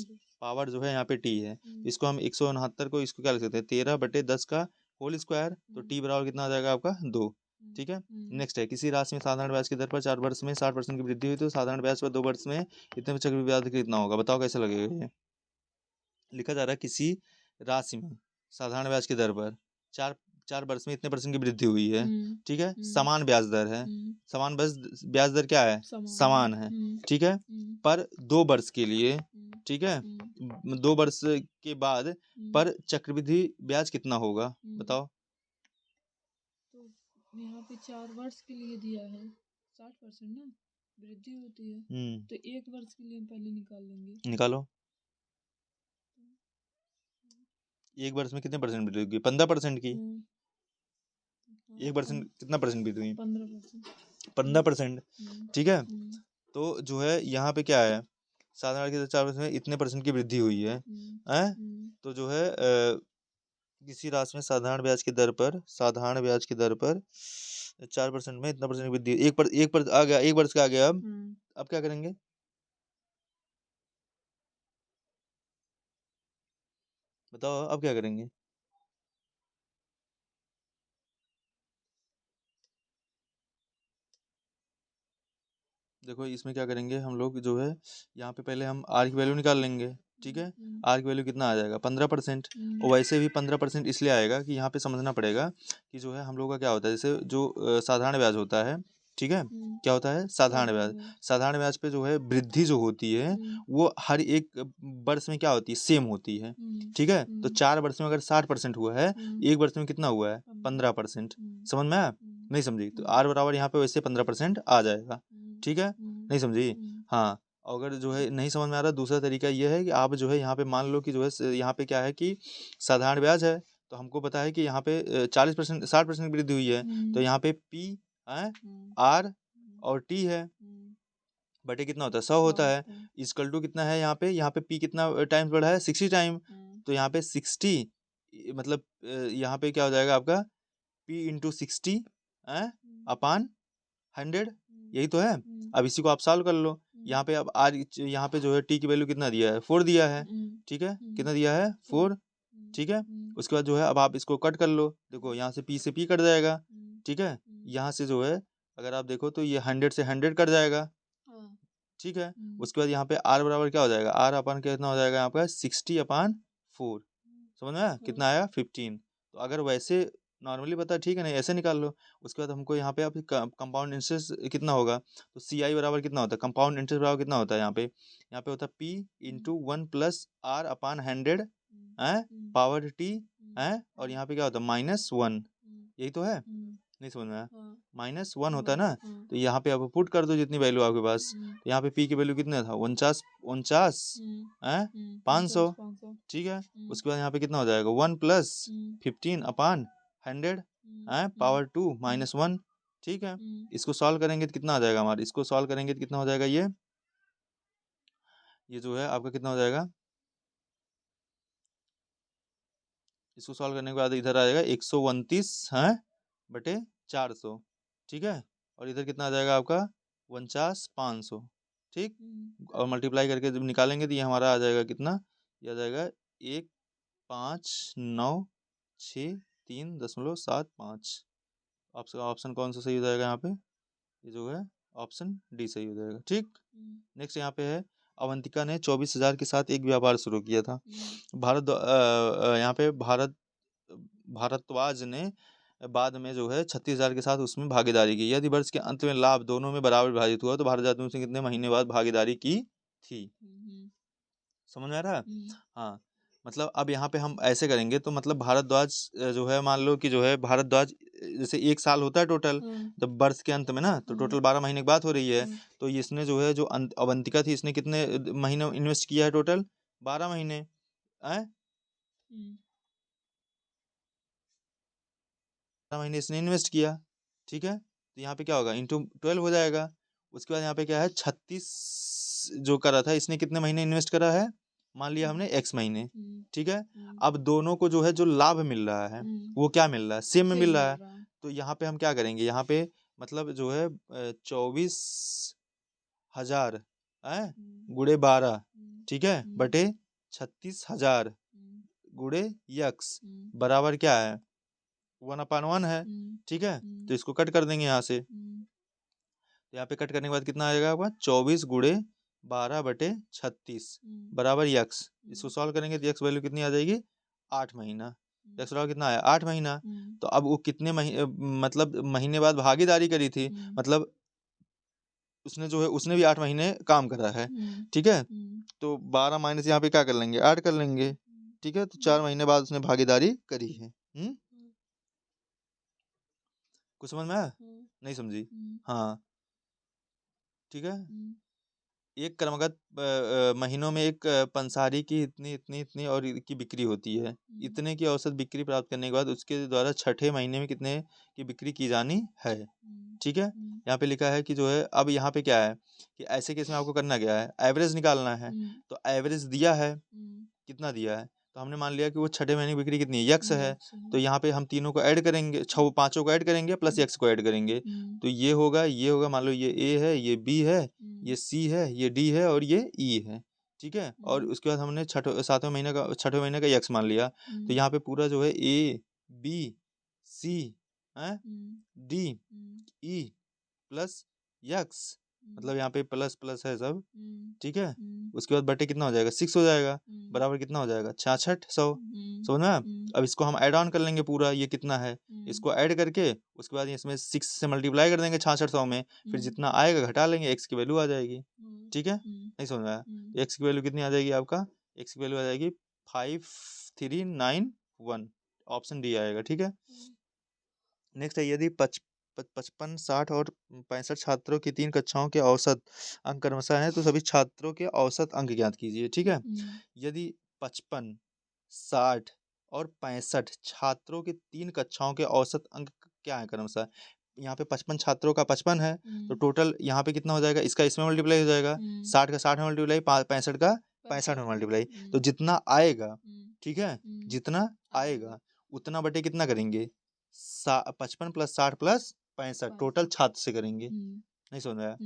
पावर जो है यहाँ पे टी है, इसको हम 169 को इसको क्या लिख सकते हैं 13 बटे 10 का होल स्क्वायर, तो टी बराबर कितना आ जाएगा आपका 2। ठीक है। नेक्स्ट है, किसी राशि में साधारण ब्याज की दर पर 4 वर्ष में 60% की वृद्धि हुई तो साधारण ब्याज पर 2 वर्ष में इतने में चक्रवृद्धि ब्याज कितना होगा, बताओ कैसे लगेगा ये। लिखा जा रहा है किसी राशि में साधारण ब्याज की दर पर चार 4 वर्ष में इतने परसेंट की वृद्धि हुई है। ठीक है, समान ब्याज दर है, समान ब्याज दर क्या है, समान है। ठीक है, पर 2 वर्ष के लिए, ठीक है, 2 वर्ष के बाद पर चक्रवृद्धि ब्याज कितना होगा, बताओ। तो यहाँ पे 4 वर्ष के लिए दिया है 60% ना वृद्धि होती है, तो 1 वर्ष के लिए पहले निकाल लेंगे। निकालो। 1 वर्ष में कितने परसेंट वृद्धि होगी, 15% की। 1 वर्ष में कितना परसेंट वृद्धि हुई, 15%। ठीक है, तो जो है यहाँ पे क्या है, साधारण के 4 वर्ष में इतने परसेंट की वृद्धि हुई है, तो जो है किसी राशि में साधारण ब्याज की दर पर 4% में इतना परसेंट वृद्धि, एक पर आ गया, 1 वर्ष का आ गया। अब क्या करेंगे, बताओ अब क्या करेंगे। देखो इसमें क्या करेंगे हम लोग, जो है यहाँ पे पहले हम आर की वैल्यू निकाल लेंगे। ठीक है, आर की वैल्यू कितना आ जाएगा, 15%। और वैसे भी 15% इसलिए आएगा कि यहाँ पे समझना पड़ेगा कि जो है हम लोग का क्या होता है, जैसे जो साधारण ब्याज होता है, ठीक है, क्या होता है, साधारण ब्याज। साधारण ब्याज पे जो है वृद्धि जो होती है वो हर एक वर्ष में क्या होती है, सेम होती है। ठीक है, तो 4 वर्ष में अगर 60% हुआ है, 1 वर्ष में कितना हुआ है, 15%। समझ में आया, नहीं समझी, तो आर बराबर यहाँ पे वैसे 15% आ जाएगा। ठीक है, नहीं समझी। हाँ, अगर जो है नहीं समझ में आ रहा, दूसरा तरीका ये है कि आप जो है यहाँ पे मान लो कि जो है यहाँ पे क्या है कि साधारण ब्याज है, तो हमको पता है कि यहाँ पे 40% 60% की वृद्धि हुई है, तो यहाँ पे पी आर और टी है, बटे कितना होता है, 100 होता है। इक्वल टू कितना है यहाँ पे पी कितना टाइम्स बढ़ा है, 60 टाइम, तो यहाँ पे 60 मतलब यहाँ पे क्या हो जाएगा आपका, पी इंटू 60 अपान 100, यही तो है। अब इसी को आप सॉल्व कर लो। यहाँ पे अब आर, यहाँ पे जो है टी की वैल्यू कितना दिया है, 4 दिया है। ठीक है, कितना दिया है, 4। ठीक है, उसके बाद जो है अब आप इसको कट कर लो, देखो यहाँ से पी कट जाएगा। ठीक है, यहाँ से जो है अगर आप देखो तो ये 100 से 100 कट जाएगा। ठीक है, उसके बाद यहाँ पे आर बराबर क्या हो जाएगा, आर अपन कितना हो जाएगा यहाँ पे 60/4। समझ में आया, कितना आया, 15। तो अगर वैसे नॉर्मली पता है, ठीक है, नहीं ऐसे निकाल लो। उसके बाद हमको यहाँ पे आप कंपाउंड इंटरेस्ट कितना होगा, तो सी आई बराबर कितना होता है, कंपाउंड इंटरेस्ट बराबर कितना होता है, यहाँ पे होता है P into 1 plus R upon 100 power T और यहाँ पे क्या होता है -1, यही तो है, नहीं समझ में आया, -1 होता है ना। तो यहाँ पे आप पुट कर दो जितनी वैल्यू आपके पास, तो यहाँ पे पी की वैल्यू कितना था, 49 500। ठीक है, उसके बाद यहाँ पे कितना हो जाएगा, 1 प्लस 15 अपान 100 पावर 2 -1। ठीक है, इसको सॉल्व करेंगे तो कितना आ जाएगा हमारा, इसको सॉल्व करेंगे तो कितना हो जाएगा, ये जो है आपका कितना हो जाएगा, इसको सॉल्व करने के बाद इधर आ जाएगा 129 बटे 400। ठीक है, और इधर कितना आ जाएगा आपका 49,500। ठीक, और मल्टीप्लाई करके जब निकालेंगे तो ये हमारा आ जाएगा कितना, ये आ जाएगा 1,5,9,6,3.75। आपका ऑप्शन कौन सा सही हो जाएगा यहाँ पे, ये जो है ऑप्शन डी सही हो जाएगा। ठीक, नेक्स्ट यहाँ पे है, अवंतिका ने 24,000 के साथ एक व्यापार शुरू किया था। यहाँ पे भारद्वाज ने बाद में जो है 36,000 के साथ उसमें भागीदारी की। यदि वर्ष के अंत में लाभ दोनों में बराबर विभाजित हुआ तो भारद्वाज ने उसने कितने महीने बाद भागीदारी की थी। समझ में आ रहा है। हाँ, मतलब अब यहाँ पे हम ऐसे करेंगे तो मतलब भारद्वाज जो है, मान लो कि जो है भारद्वाज जैसे 1 साल होता है टोटल, जब वर्ष के अंत में ना, तो टोटल 12 महीने की बात हो रही है। तो इसने जो है जो अवंतिका थी, इसने कितने महीने इन्वेस्ट किया है, टोटल 12 महीने 12 महीने इसने इन्वेस्ट किया। ठीक है, तो यहाँ पे क्या होगा, इंटू 12 हो जाएगा। उसके बाद यहाँ पे क्या है, 36 जो करा था इसने कितने महीने इन्वेस्ट करा है, मान लिया हमने x महीने। ठीक है, अब दोनों को जो है जो लाभ मिल रहा है वो क्या मिल रहा है, सेम में मिल रहा है। तो यहाँ पे हम क्या करेंगे, यहाँ पे मतलब जो है 24,000 गुणे 12, ठीक है, बटे 36,000 गुणे x बराबर क्या है, 1/1 है, ठीक है। तो इसको कट कर देंगे यहाँ से, तो यहाँ पे कट करने के बाद कितना आ जाएगा आपका 24 गुणे 12/36 बराबर यक्स। इसको सॉल्व करेंगे तो यक्स वैल्यू कितनी आ जाएगी 8 महीना। यक्स वैल्यू कितना आया 8 महीना। तो अब वो कितने मतलब महीने बाद भागीदारी करी थी, मतलब उसने जो है उसने भी 8 महीने काम करा है, ठीक है। तो 12 माइनस यहाँ पे क्या कर लेंगे 8 कर लेंगे, ठीक है। तो 4 महीने बाद उसने भागीदारी करी है। कुछ समझ में आया? नहीं समझी? हाँ, ठीक है। एक क्रमगत महीनों में एक पंसारी की इतनी इतनी इतनी और की बिक्री होती है। इतने की औसत बिक्री प्राप्त करने के बाद उसके द्वारा छठे महीने में कितने की बिक्री की जानी है, ठीक है। यहाँ पे लिखा है कि जो है, अब यहाँ पे क्या है कि ऐसे केस में आपको करना क्या है, एवरेज निकालना है। तो एवरेज दिया है, कितना दिया है, तो हमने मान लिया कि वो छठे महीने की बिक्री कितनी है यक्स है। तो यहाँ पे हम तीनों को ऐड करेंगे, पांचों को ऐड करेंगे प्लस यक्स को ऐड करेंगे। तो ये होगा मान लो ये ए है, ये बी है, ये सी है, ये डी है और ये ई है, ठीक है। और उसके बाद हमने छठे महीने का यक्स मान लिया। तो यहाँ पे पूरा जो है A B C D E plus x, मतलब यहाँ पे प्लस प्लस है सब, ठीक है। उसके बाद बटे कितना हो जाएगा 6 हो जाएगा, बराबर कितना हो जाएगा 6600। समझ में? अब इसको हम ऐड ऑन कर लेंगे पूरा, ये कितना है इसको ऐड करके उसके बाद इसमें 6 से मल्टीप्लाई कर देंगे 6600 में, फिर जितना आएगा घटा लेंगे, एक्स की वैल्यू आ जाएगी, ठीक है। नहीं समझ में आया? तो एक्स की वैल्यू कितनी आ जाएगी आपका, एक्स की वैल्यू आ जाएगी 5391, ऑप्शन डी आएगा, ठीक है। नेक्स्ट है, यदि 55, 60 और 65 छात्रों की 3 कक्षाओं के औसत अंक क्रमशः हैं, तो सभी छात्रों के औसत अंक ज्ञात कीजिए, ठीक है। यदि 55, 60 और 65 छात्रों की 3 कक्षाओं के औसत अंक क्या है क्रमशः, यहाँ पे 55 छात्रों का 55 है, तो टोटल यहाँ पे कितना हो जाएगा, इसका इसमें मल्टीप्लाई हो जाएगा, 60 का 60 में मल्टीप्लाई, 65 का 65 में मल्टीप्लाई। तो जितना आएगा, ठीक है, जितना आएगा उतना बटे कितना करेंगे 55 प्लस 60 प्लस 65 टोटल छात्र से करेंगे। नहीं समझ में आया?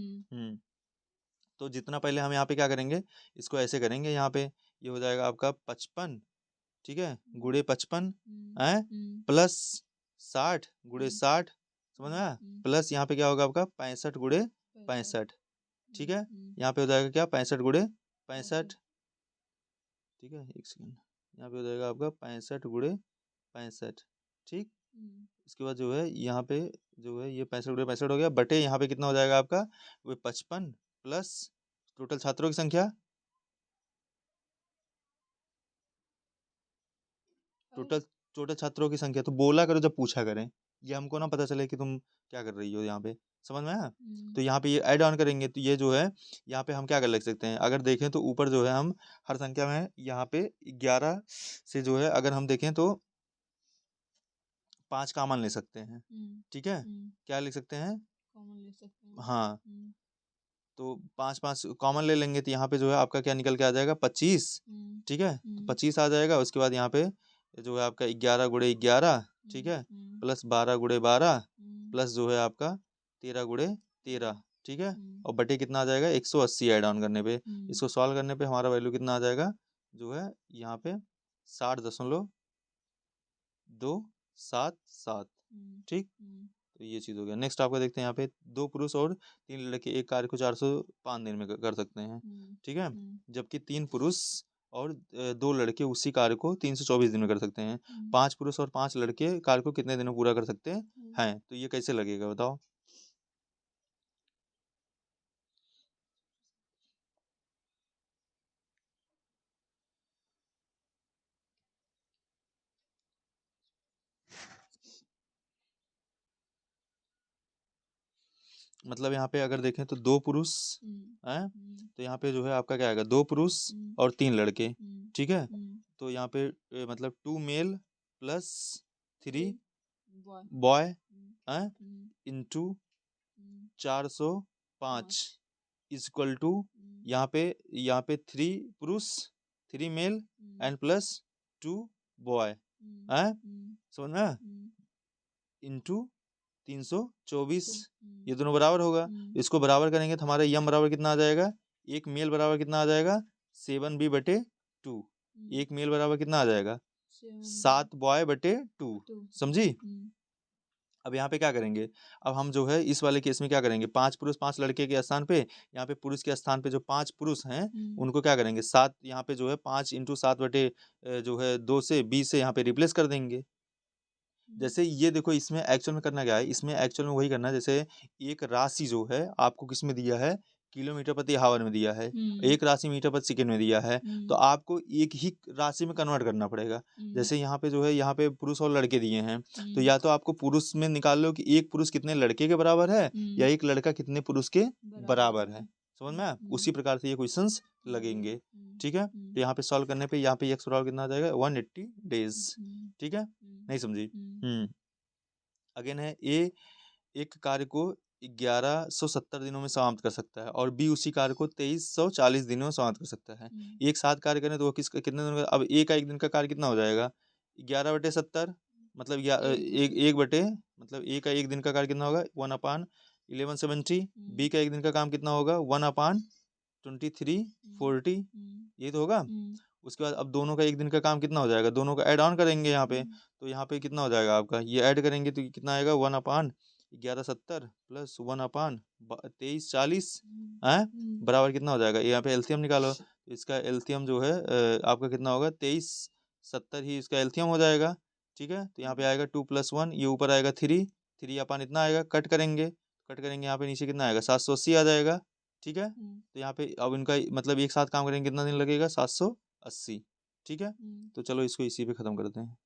तो जितना पहले हम यहाँ पे क्या करेंगे, इसको ऐसे करेंगे, यहाँ पे ये हो जाएगा आपका 55, ठीक है, गुणे 55 प्लस 60 गुणे 60, समझ में आया, प्लस यहाँ पे क्या होगा आपका 65 गुणे 65, ठीक है। यहाँ पे हो जाएगा क्या 65 गुणे 65, ठीक है, एक सेकंड, यहाँ पे हो जाएगा आपका 65 गुणे 65, ठीक। इसके बाद जो है यहाँ पे जो है ये 65 गुणे 65 हो गया, बटे यहाँ पे कितना हो जाएगा आपका वो 55 प्लस टोटल छात्रों की संख्या, टोटल छात्रों की संख्या। तो बोला करो जब पूछा करें, ये हमको ना पता चले कि तुम क्या कर रही हो यहाँ पे, समझ में आया? तो यहाँ पे ये ऐड ऑन करेंगे, तो ये जो है यहाँ पे हम क्या कर लिख सकते हैं, अगर देखें तो ऊपर जो है हम हर संख्या में यहाँ पे 11 से जो है अगर हम देखें तो 5 कॉमन ले सकते हैं, ठीक है। क्या लिख सकते हैं, कॉमन ले सकते हैं, हाँ। तो 5 कॉमन ले लेंगे, तो यहाँ पे जो है आपका क्या निकल के आ जाएगा 25, ठीक है। तो 25 आ जाएगा। उसके बाद यहाँ पे जो है आपका 11 गुणे 11, ठीक है, प्लस 12 गुणे 12 प्लस जो है आपका 13 गुणे 13, ठीक है। और बटे कितना आ जाएगा 180 ऐड ऑन करने पे, इसको सॉल्व करने पे हमारा वैल्यू कितना आ जाएगा जो है यहाँ पे 60.277, ठीक। तो ये चीज़ हो गया। नेक्स्ट आपका देखते हैं यहाँ पे 2 पुरुष और 3 लड़के एक कार्य को 405 दिन में कर सकते हैं, ठीक है। जबकि 3 पुरुष और 2 लड़के उसी कार्य को 324 दिन में कर सकते हैं। 5 पुरुष और 5 लड़के कार्य को कितने दिन में पूरा कर सकते हैं? तो ये कैसे लगेगा बताओ। मतलब यहाँ पे अगर देखें तो 2 पुरुष हैं, तो यहाँ पे जो है आपका क्या आएगा 2 पुरुष और 3 लड़के, ठीक है। तो यहाँ पे मतलब 2 male plus 3 boy into 405 equal to यहाँ पे 3 पुरुष 3 मेल एंड प्लस 2 बॉय समझ में, इंटू 324, ये दोनों बराबर होगा। इसको बराबर करेंगे तो हमारा यम बराबर कितना आ जाएगा, एक मेल बराबर कितना आ जाएगा 7b/2, एक मेल बराबर कितना आ जाएगा 7 बॉय बटे 2, 2। समझी। अब यहाँ पे क्या करेंगे, अब हम जो है इस वाले केस में क्या करेंगे, 5 पुरुष 5 लड़के के स्थान पे, यहाँ पे पुरुष के स्थान पे जो 5 पुरुष हैं उनको क्या करेंगे, 7 यहाँ पे जो है 5 इंटू 7 बटे जो है 2 से 20 से यहाँ पे रिप्लेस कर देंगे। जैसे ये देखो इसमें एक्चुअल में करना क्या है, इसमें एक्चुअल में वही करना है, जैसे एक राशि जो है आपको किस में दिया है, किलोमीटर प्रति हावर में दिया है, एक राशि मीटर प्रति सेकंड में दिया है, तो आपको एक ही राशि में कन्वर्ट करना पड़ेगा। जैसे यहाँ पे जो है, यहाँ पे पुरुष और लड़के दिए हैं, तो या तो आपको पुरुष में निकाल लो कि एक पुरुष कितने लड़के के बराबर है, या एक लड़का कितने पुरुष के बराबर है, समझ में आया। उसी प्रकार से ये क्वेश्चंस लगेंगे, ठीक है। तो यहाँ पे सॉल्व करने पे यहाँ पे x बराबर कितना आ जाएगा, 180 डेज, ठीक है, नहीं समझी। अगेन है ए एक कार्य को 1170 दिनों में समाप्त कर सकता है, और बी उसी कार्य को 2340 दिनों में समाप्त कर सकता है। एक साथ कार्य करें तो वो कितने दिनों का, अब ए का एक दिन का कार्य कितना हो जाएगा, 11/70, मतलब एक बटे, मतलब ए का एक दिन का कार्य कितना होगा, 1/1170। बी का एक दिन का काम कितना होगा, 1/2340, ये तो होगा। उसके बाद अब दोनों का एक दिन का काम कितना हो जाएगा, दोनों का ऐड ऑन करेंगे यहाँ पे, तो यहाँ पे कितना हो जाएगा आपका, ये ऐड करेंगे तो कितना आएगा, 1/1170 प्लस 1/2340 है बराबर कितना हो जाएगा, यहाँ पे एलसीएम निकालो, तो इसका एलसीएम जो है आपका कितना होगा, 2370 ही इसका एलसीएम हो जाएगा, ठीक है। तो यहाँ पे आएगा 2 + 1, ये ऊपर आएगा 3 अपन इतना आएगा, कट करेंगे यहाँ पे नीचे कितना आएगा, 780 आ जाएगा, ठीक है। तो यहाँ पे अब इनका मतलब एक साथ काम करेंगे कितना दिन लगेगा, 780, ठीक है। तो चलो इसको इसी पे खत्म करते हैं।